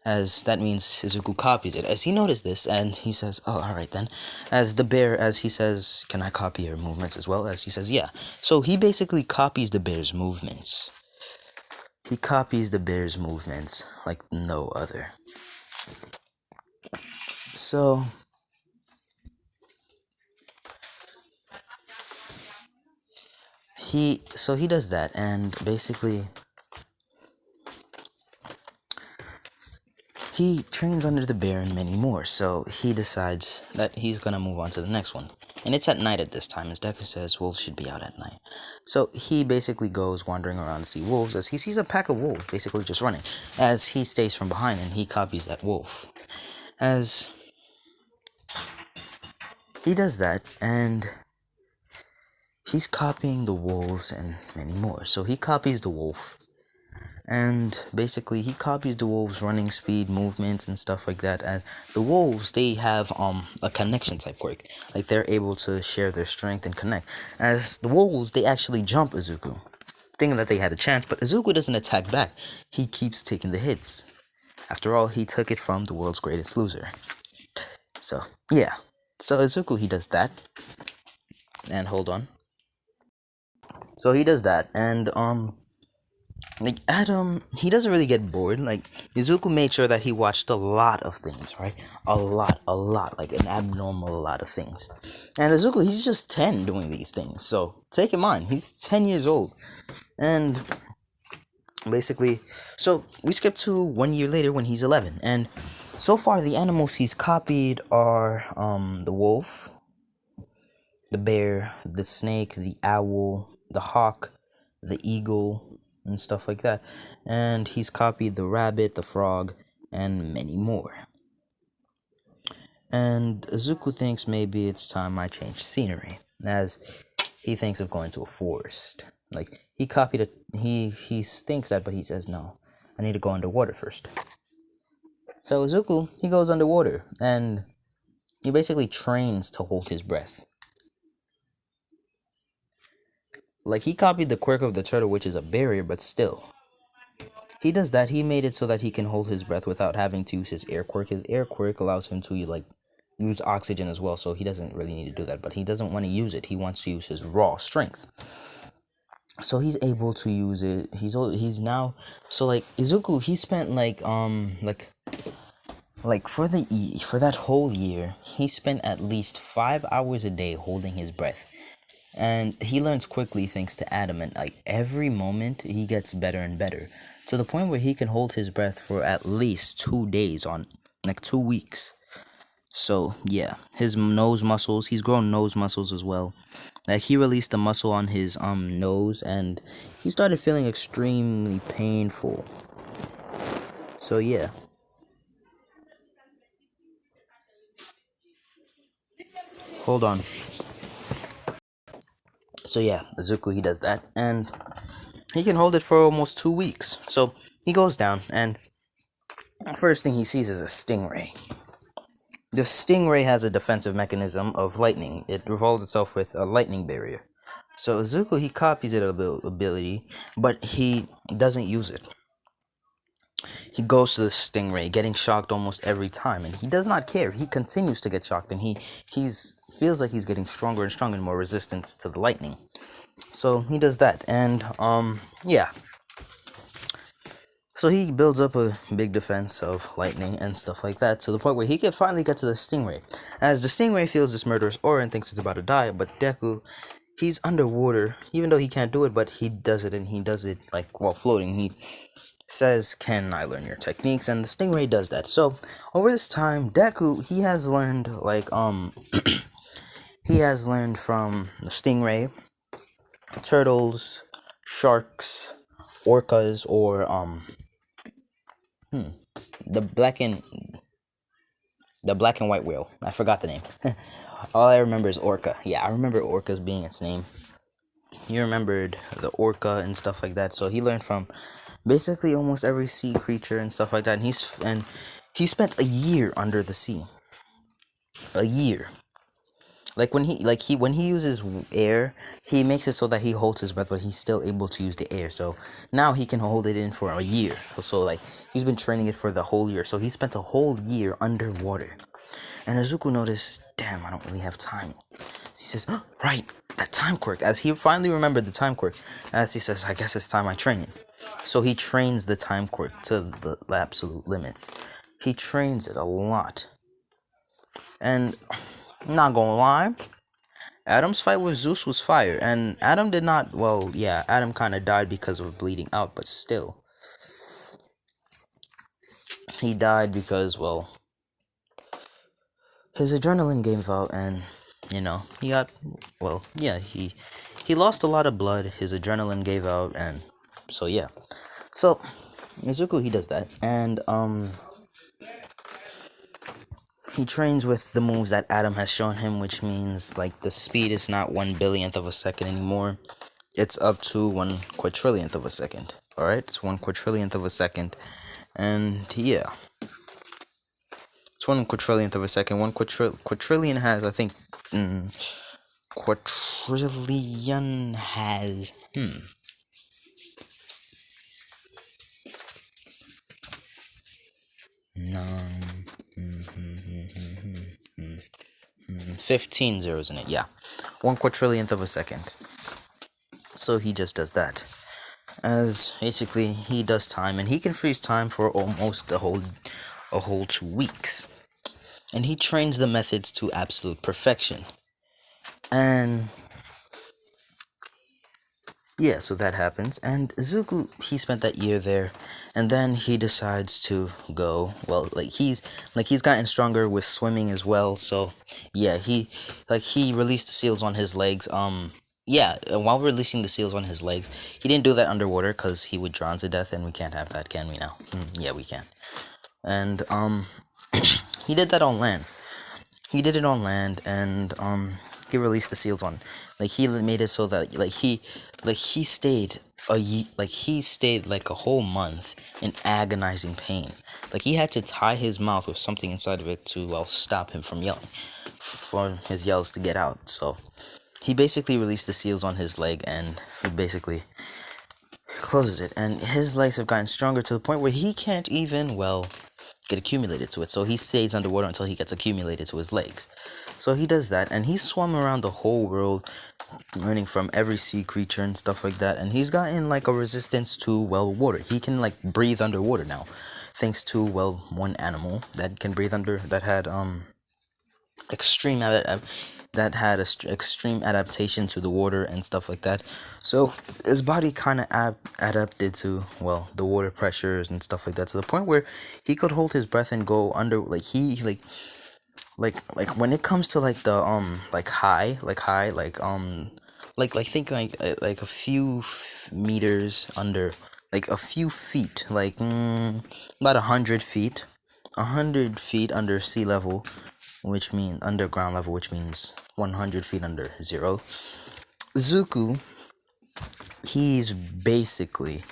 as that means Izuku copies it. As he noticed this, and he says, "Oh, alright then." As the bear, as he says, "Can I copy your movements as well?" As he says, "Yeah." So he basically copies the bear's movements. He copies the bear's movements like no other. So he does that, and basically he trains under the bear and many more. So he decides that he's gonna move on to the next one. And it's at night at this time, as Deku says wolves should be out at night. So he basically goes wandering around to see wolves, as he sees a pack of wolves basically just running. As he stays from behind and he copies that wolf. As he does that, and he's copying the wolves and many more. So he copies the wolf, and basically he copies the wolves' running speed, movements, and stuff like that. And the wolves, they have a connection type quirk, like they're able to share their strength and connect. As the wolves, they actually jump Izuku, thinking that they had a chance, but Izuku doesn't attack back. He keeps taking the hits. After all, he took it from the world's greatest loser. So yeah, so Izuku, he does that, and hold on. So he does that, and like Adam, he doesn't really get bored. Like Izuku made sure that he watched a lot of things, right? A lot, like an abnormal lot of things. And Izuku, he's just 10 doing these things. So take in mind, he's 10 years old, and basically, so we skip to 1 year later when he's 11, and so far the animals he's copied are the wolf, the bear, the snake, the owl, the hawk, the eagle, and stuff like that. And he's copied the rabbit, the frog, and many more. And Izuku thinks maybe it's time I change scenery, as he thinks of going to a forest. Like, he copied it, he thinks that, but he says, no, I need to go underwater first. So Izuku, he goes underwater, and he basically trains to hold his breath. Like, he copied the quirk of the turtle, which is a barrier, but still. He does that. He made it so that he can hold his breath without having to use his air quirk. His air quirk allows him to, like, use oxygen as well, so he doesn't really need to do that. But he doesn't want to use it. He wants to use his raw strength. So he's able to use it. He's now... So, like, Izuku, he spent, like for that whole year, he spent at least 5 hours a day holding his breath. And he learns quickly thanks to Adam, and like every moment he gets better and better, to the point where he can hold his breath for at least 2 days, on like 2 weeks. So yeah, his nose muscles, he's grown nose muscles as well. Like he released a muscle on his nose, and he started feeling extremely painful. So yeah. Hold on. So yeah, Izuku, he does that, and he can hold it for almost 2 weeks. So he goes down, and first thing he sees is a stingray. The stingray has a defensive mechanism of lightning. It revolves itself with a lightning barrier. So Izuku, he copies it ability, but he doesn't use it. he goes to the stingray, getting shocked almost every time, and he does not care. He continues to get shocked, and he's feels like he's getting stronger and stronger and more resistance to the lightning. So he does that, and yeah. So he builds up a big defense of lightning and stuff like that to the point where he can finally get to the stingray. As the stingray feels this murderous aura and thinks it's about to die, but Deku, he's underwater, even though he can't do it, but he does it, and he does it like while floating. He says, "Can I learn your techniques?" And the stingray does that. So over this time, Deku, he has learned he has learned from the stingray, turtles, sharks, orcas, or the black and white whale. I forgot the name. All I remember is orca. Yeah, I remember orcas being its name. He remembered the orca and stuff like that. So he learned from basically almost every sea creature and stuff like that. And he spent a year under the sea. A year. When he uses air, he makes it so that he holds his breath, but he's still able to use the air. So now he can hold it in for a year. So like he's been training it for the whole year. So he spent a whole year underwater. And Izuku noticed, damn, I don't really have time. So he says, oh, right, that time quirk. As he finally remembered the time quirk, as he says, I guess it's time I train it. So he trains the time quirk to the absolute limits. He trains it a lot. And not gonna lie, Adam's fight with Zeus was fire, and Adam did not, well, yeah, Adam kind of died because of bleeding out, but still. He died because, well, his adrenaline gave out, and, he got, well, yeah, he lost a lot of blood, his adrenaline gave out, and, so, yeah. So, Izuku, he does that, and, he trains with the moves that Adam has shown him, which means, like, the speed is not 1/100000th of a second anymore. It's up to 1/4trillionth of a second. Alright? It's 1/4trillionth of a second. And, yeah. It's 1/4trillionth of a second. Quadrillion has, I think, quadrillion has, 15 zeros in it, yeah. 1/4trillionth of a second. So he just does that. As basically he does time, and he can freeze time for almost a whole 2 weeks. And he trains the methods to absolute perfection. And yeah, so that happens. And Zuko, he spent that year there, and then he decides to go. Well, he's gotten stronger with swimming as well. So yeah, he released the seals on his legs. Yeah, while releasing the seals on his legs, he didn't do that underwater because he would drown to death, and we can't have that, can we now? Yeah, we can. And he did that on land. He did it on land, and he released the seals on. He made it so that he stayed like a whole month in agonizing pain. He had to tie his mouth with something inside of it to stop him from yelling, for his yells to get out. So he basically released the seals on his leg, and he basically closes it. And his legs have gotten stronger to the point where he can't even get accumulated to it. So he stays underwater until he gets accumulated to his legs. So he does that, and he swum around the whole world, learning from every sea creature and stuff like that. And he's gotten a resistance to water. He can breathe underwater now, thanks to one animal that can breathe under, that had extreme adaptation to the water and stuff like that. So his body kind of adapted to the water pressures and stuff like that, to the point where he could hold his breath and go under. When it comes to think a few meters under, a few feet, about 100 feet, 100 feet under sea level, which means underground level, which means 100 feet under zero. Zuko, he's basically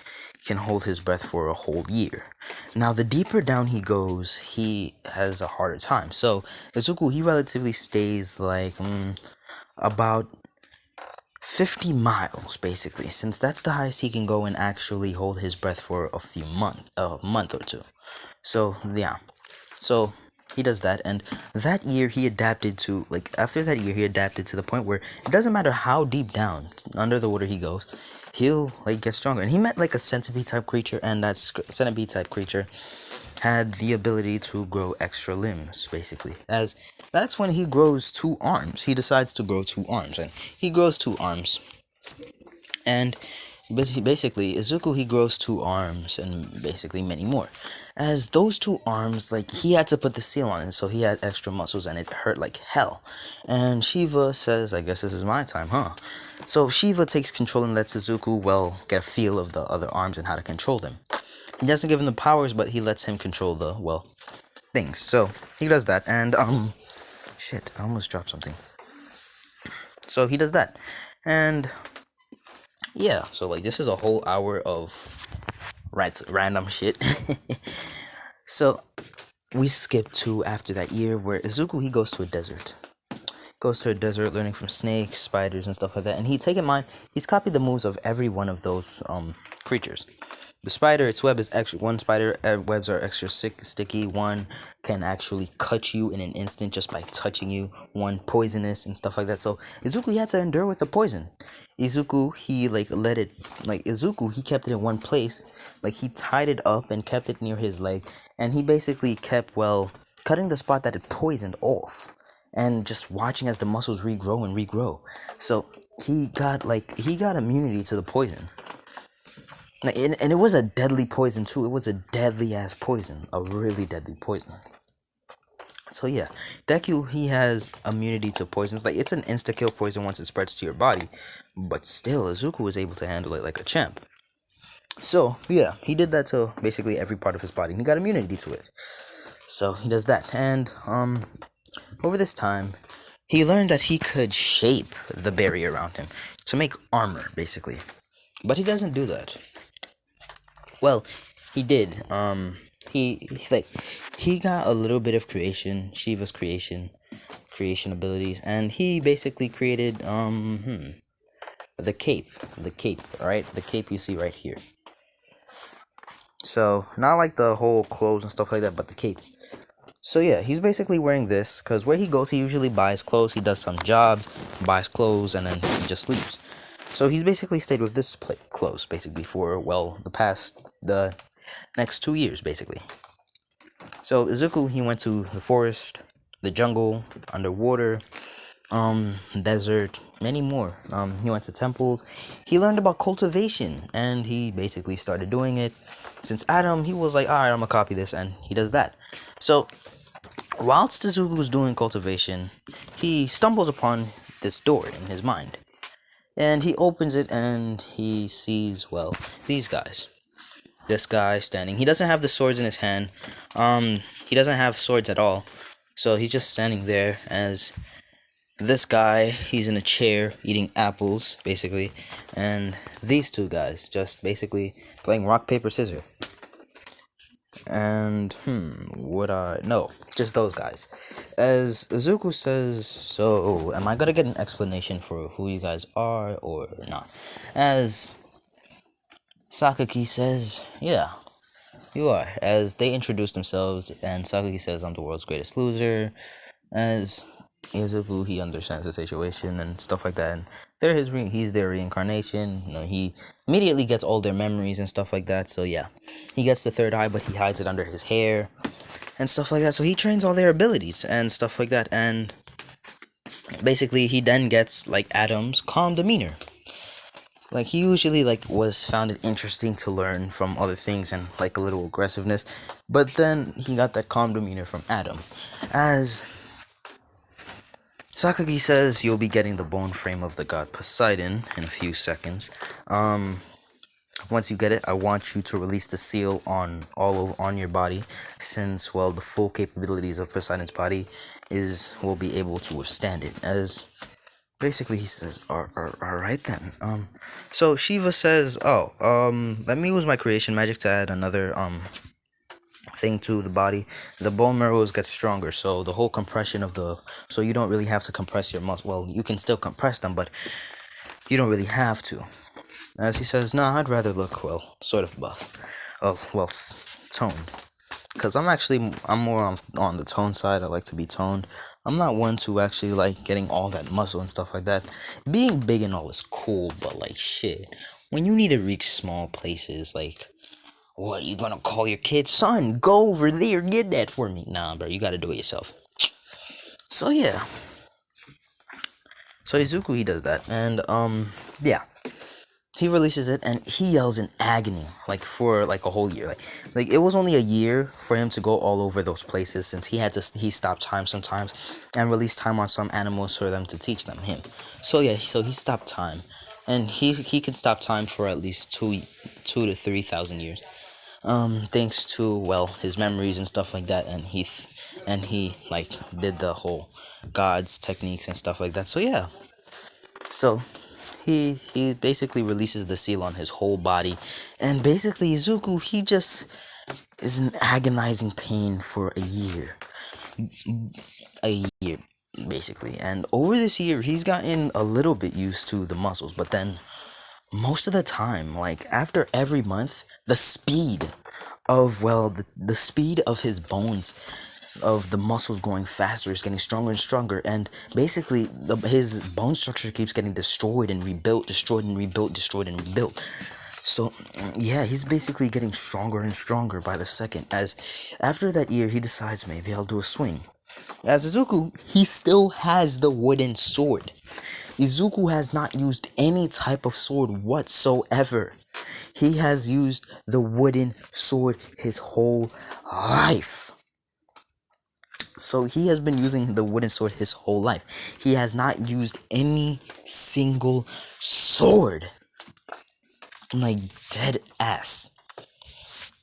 can hold his breath for a whole year. Now, the deeper down he goes, he has a harder time. So, Zuko, he relatively stays about 50 miles, basically, since that's the highest he can go and actually hold his breath for a month or two. So, yeah. So, he does that, and that year he adapted to, like, after that year, he adapted to the point where it doesn't matter how deep down under the water he goes, he'll, like, get stronger. And he met, like, a centipede type creature, and that centipede type creature had the ability to grow extra limbs, basically. As that's when he grows 2 arms. He decides to grow 2 arms, and he grows 2 arms. And basically, Izuku, he grows 2 arms, and basically many more. As those 2 arms, like, he had to put the seal on it, so he had extra muscles, and it hurt like hell. And Shiva says, I guess this is my time, huh? So Shiva takes control and lets Izuku, well, get a feel of the other arms and how to control them. He doesn't give him the powers, but he lets him control the, well, things. So, he does that, and, shit, I almost dropped something. So, he does that. And, yeah, so, like, this is a whole hour of random shit. So, we skip to after that year where Izuku, he goes to a desert. Goes to a desert learning from snakes, spiders, and stuff like that. And take in mind, he's copied the moves of every one of those, creatures. The spider, its web is extra. One spider webs are extra sticky. One can actually cut you in an instant just by touching you. One poisonous and stuff like that. So Izuku, he had to endure with the poison. Izuku, he Izuku, he kept it in one place. Like, he tied it up and kept it near his leg, and he basically kept, well, cutting the spot that it poisoned off, and just watching as the muscles regrow and regrow. So he got immunity to the poison. And it was a deadly poison too. It was a deadly ass poison. A really deadly poison. So yeah, Deku, he has immunity to poisons. Like, it's an insta-kill poison once it spreads to your body. But still, Izuku was able to handle it like a champ. So, yeah, he did that to basically every part of his body. And he got immunity to it. So, he does that. And, over this time, he learned that he could shape the barrier around him to make armor, basically. But he doesn't do that. Well, he did. He got a little bit of creation, Shiva's creation abilities, and he basically created the cape, right? The cape you see right here. So, not like the whole clothes and stuff like that, but the cape. So yeah, he's basically wearing this because where he goes, he usually buys clothes. He does some jobs, buys clothes, and then he just leaves. So he's basically stayed with this clothes basically for, well, the next 2 years basically. So Izuku, he went to the forest, the jungle, underwater, desert, many more. He went to temples. He learned about cultivation, and he basically started doing it. Since Adam, he was like, alright, I'm gonna copy this, and he does that. So, whilst Izuku was doing cultivation, he stumbles upon this door in his mind. And he opens it, and he sees, well, these guys. This guy standing. He doesn't have the swords in his hand. He doesn't have swords at all. So he's just standing there as this guy, he's in a chair eating apples, basically. And these two guys just basically playing rock, paper, scissors. And, no, just those guys. As Izuku says, so, am I gonna get an explanation for who you guys are or not? As Sakaki says, yeah, you are. As they introduce themselves, and Sakaki says, I'm the world's greatest loser. As Izuku, he understands the situation and stuff like that, and he's their reincarnation. You know, he immediately gets all their memories and stuff like that. So yeah, he gets the third eye, but he hides it under his hair and stuff like that. So he trains all their abilities and stuff like that, and basically he then gets like Adam's calm demeanor. Like, he usually was found it interesting to learn from other things and like a little aggressiveness, but then he got that calm demeanor from Adam. As Sakagi says, you'll be getting the bone frame of the god Poseidon in a few seconds. Once you get it, I want you to release the seal on your body, since, well, the full capabilities of Poseidon's body will be able to withstand it. As basically he says, alright then. So Shiva says, let me use my creation magic to add another thing to the body. The bone marrows get stronger, so the whole compression so you don't really have to compress your muscle. Well, you can still compress them, but You don't really have to. As he says, nah, I'd rather look, well, sort of buff. Oh, well, toned. Because I'm more on the tone side. I like to be toned. I'm not one to actually like getting all that muscle and stuff like that. Being big and all is cool, but like shit. When you need to reach small places, like, what, you gonna call your kid? Son, go over there, get that for me. Nah, bro, you gotta do it yourself. So yeah. So Izuku, he does that. And, yeah. He releases it and he yells in agony, like for like a whole year. Like it was only a year for him to go all over those places, since he stopped time sometimes and released time on some animals for them to teach them him. So yeah, so he stopped time, and he can stop time for at least 2 to 3,000 years. Thanks to, well, his memories and stuff like that, and he like did the whole God's techniques and stuff like that. So yeah. So he basically releases the seal on his whole body, and basically Izuku, he just is in agonizing pain for a year basically. And over this year he's gotten a little bit used to the muscles, but then most of the time, like after every month, the speed of, well, the speed of his bones, of the muscles growing faster, is getting stronger and stronger, and basically his bone structure keeps getting destroyed and rebuilt, destroyed and rebuilt, destroyed and rebuilt. So yeah, he's basically getting stronger and stronger by the second. As after that year, he decides, maybe I'll do a swing. As Izuku, he still has the wooden sword. Izuku has not used any type of sword whatsoever. He has used the wooden sword his whole life. So he has been using the wooden sword his whole life. He has not used any single sword. Like, dead ass.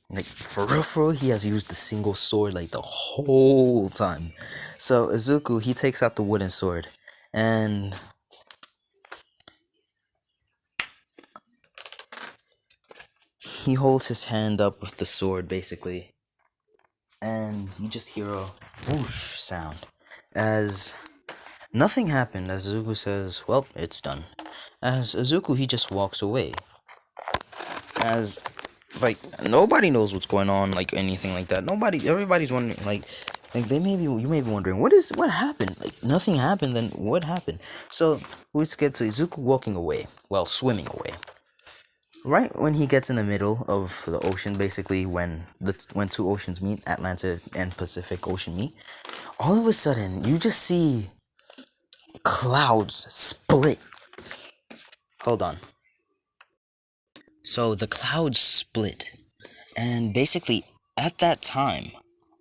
Like, for real, he has used the single sword like the whole time. So Izuku, he takes out the wooden sword, and he holds his hand up with the sword basically, and you just hear a whoosh sound as nothing happened. As Izuku says, well, it's done. As Izuku, he just walks away. As, like, nobody knows what's going on, like, anything like that. Everybody's wondering, like, you may be wondering, what happened? Like, nothing happened, then what happened? So, we skip to Izuku walking away. Well, swimming away. Right when he gets in the middle of the ocean, basically, when two oceans meet, Atlantic and Pacific Ocean meet, all of a sudden, you just see clouds split. Hold on. So the clouds split, and basically at that time,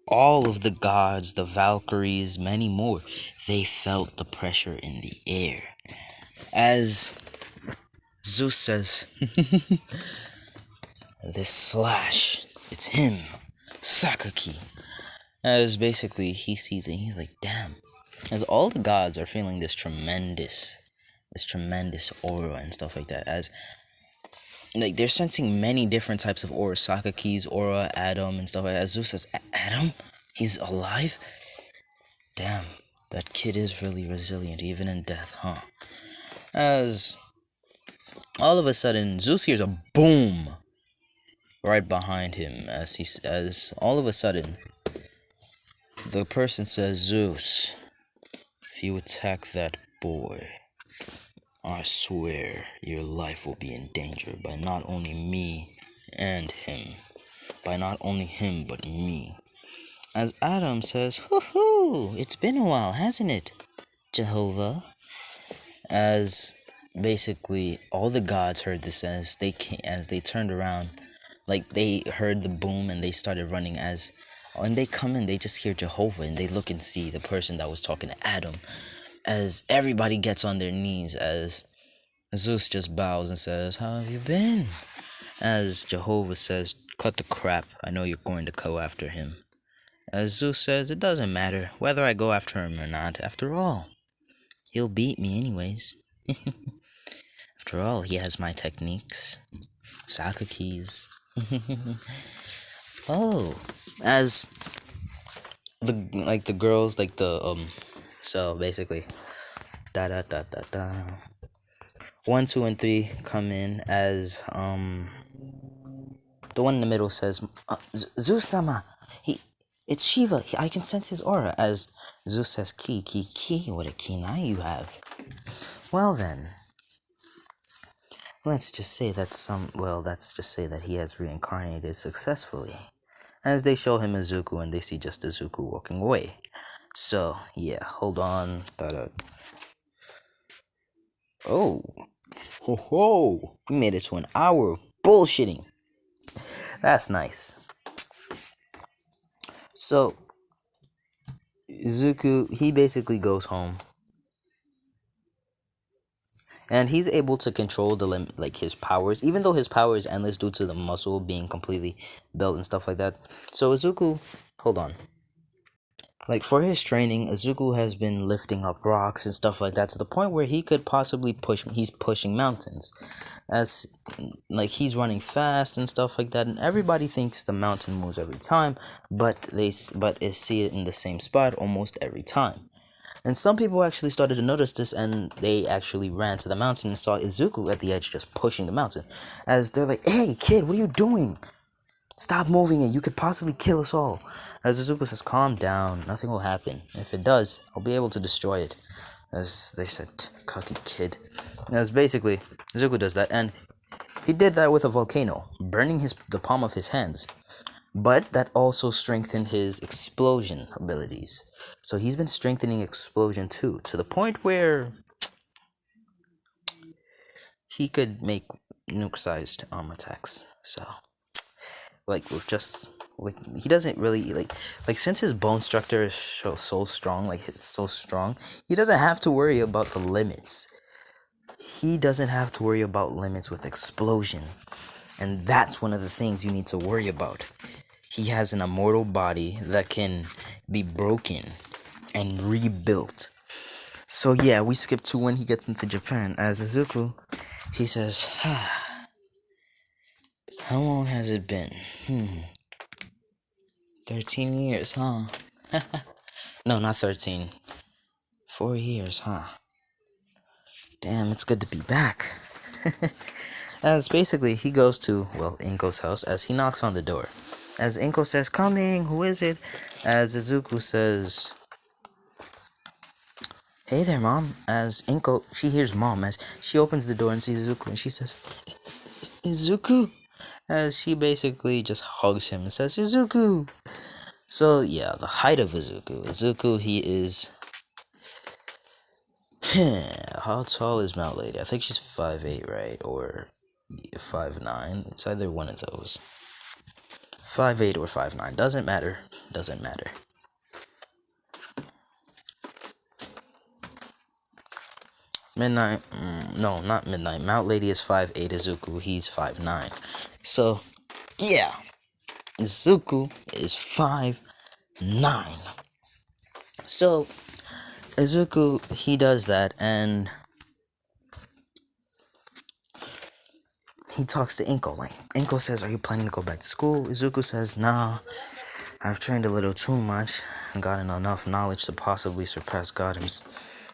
all of the gods, the Valkyries, many more, they felt the pressure in the air. As Zeus says, this slash, it's him, Sakaki. As basically he sees it, he's like, damn. As all the gods are feeling this tremendous aura and stuff like that. As like they're sensing many different types of aura, Sakaki's aura, Adam and stuff like that. As Zeus says, Adam? He's alive? Damn, that kid is really resilient even in death, huh? As all of a sudden Zeus hears a boom right behind him, as all of a sudden the person says, Zeus, if you attack that boy, I swear your life will be in danger by not only me and him. By not only him, but me. As Adam says, hoo-hoo, it's been a while, hasn't it, Jehovah? As basically all the gods heard this, as they turned around, like they heard the boom and they started running. As when they come in, they just hear Jehovah, and they look and see the person that was talking to Adam. As everybody gets on their knees, as Zeus just bows and says, how have you been? As Jehovah says, cut the crap, I know you're going to go after him. As Zeus says, it doesn't matter whether I go after him or not. After all, he'll beat me anyways. After all, he has my techniques. Sakaki's. Oh. As the girls, so basically, da da da da da. 1, 2, and 3 come in as the one in the middle says, Zeus-sama, it's Shiva. I can sense his aura. As Zeus says, ki, what a keen eye you have. Well then, let's just say that he has reincarnated successfully. As they show him Izuku and they see just Izuku walking away. So, yeah, hold on. Oh, ho ho! We made it to an hour of bullshitting. That's nice. So, Izuku, he basically goes home. And he's able to control the limit, like his powers, even though his power is endless due to the muscle being completely built and stuff like that. So Izuku, hold on. Like for his training, Izuku has been lifting up rocks and stuff like that to the point where he could possibly he's pushing mountains. As like he's running fast and stuff like that, and everybody thinks the mountain moves every time, but they see it in the same spot almost every time. And some people actually started to notice this, and they actually ran to the mountain and saw Izuku at the edge just pushing the mountain. As they're like, "Hey kid, what are you doing? Stop moving it, you could possibly kill us all." As Izuku says, "Calm down, nothing will happen. If it does, I'll be able to destroy it." As they said, "Cocky kid." As basically, Izuku does that, and he did that with a volcano, burning the palm of his hands. But that also strengthened his explosion abilities. So he's been strengthening explosion too, to the point where he could make nuke-sized attacks. So, like, he doesn't really like since his bone structure is so strong, like it's so strong, he doesn't have to worry about the limits. He doesn't have to worry about limits with explosion, and that's one of the things you need to worry about. He has an immortal body that can be broken and rebuilt. So yeah, we skip to when he gets into Japan. As Izuku, he says, how long has it been? 13 years, huh? No, not 13. 4 years, huh? Damn, it's good to be back. As basically, he goes to, Inko's house, as he knocks on the door. As Inko says, "Coming, who is it?" As Izuku says, "Hey there, Mom." As Inko, she hears Mom as she opens the door and sees Izuku, and she says, "Izuku?" As she basically just hugs him and says, "Izuku!" So, yeah, the height of Izuku. Izuku, he is... How tall is Mount Lady? I think she's 5'8", right? Or 5'9". It's either one of those. 5'8" or 5'9". Doesn't matter. Doesn't matter. Midnight, no, not Midnight. Mount Lady is 5'8", Izuku, he's 5'9". So, yeah, Izuku is 5'9". So, Izuku, he does that, and he talks to Inko. Like, Inko says, "Are you planning to go back to school?" Izuku says, "Nah, I've trained a little too much and gotten enough knowledge to possibly surpass God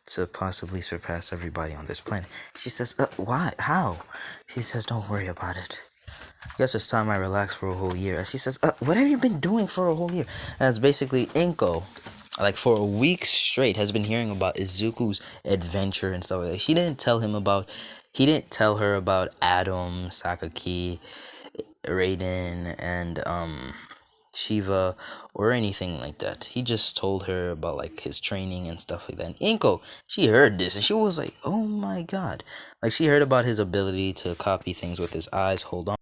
to possibly surpass everybody on this planet." She says, "Why? How?" He says, "Don't worry about it. Guess it's time I relax for a whole year." As she says, "What have you been doing for a whole year?" As basically Inko, like for a week straight, has been hearing about Izuku's adventure and stuff like that. He didn't tell her about Adam, Sakaki, Raiden, and Shiva, or anything like that. He just told her about like his training and stuff like that. And Inko, she heard this and she was like, "Oh my god." Like she heard about his ability to copy things with his eyes. Hold on.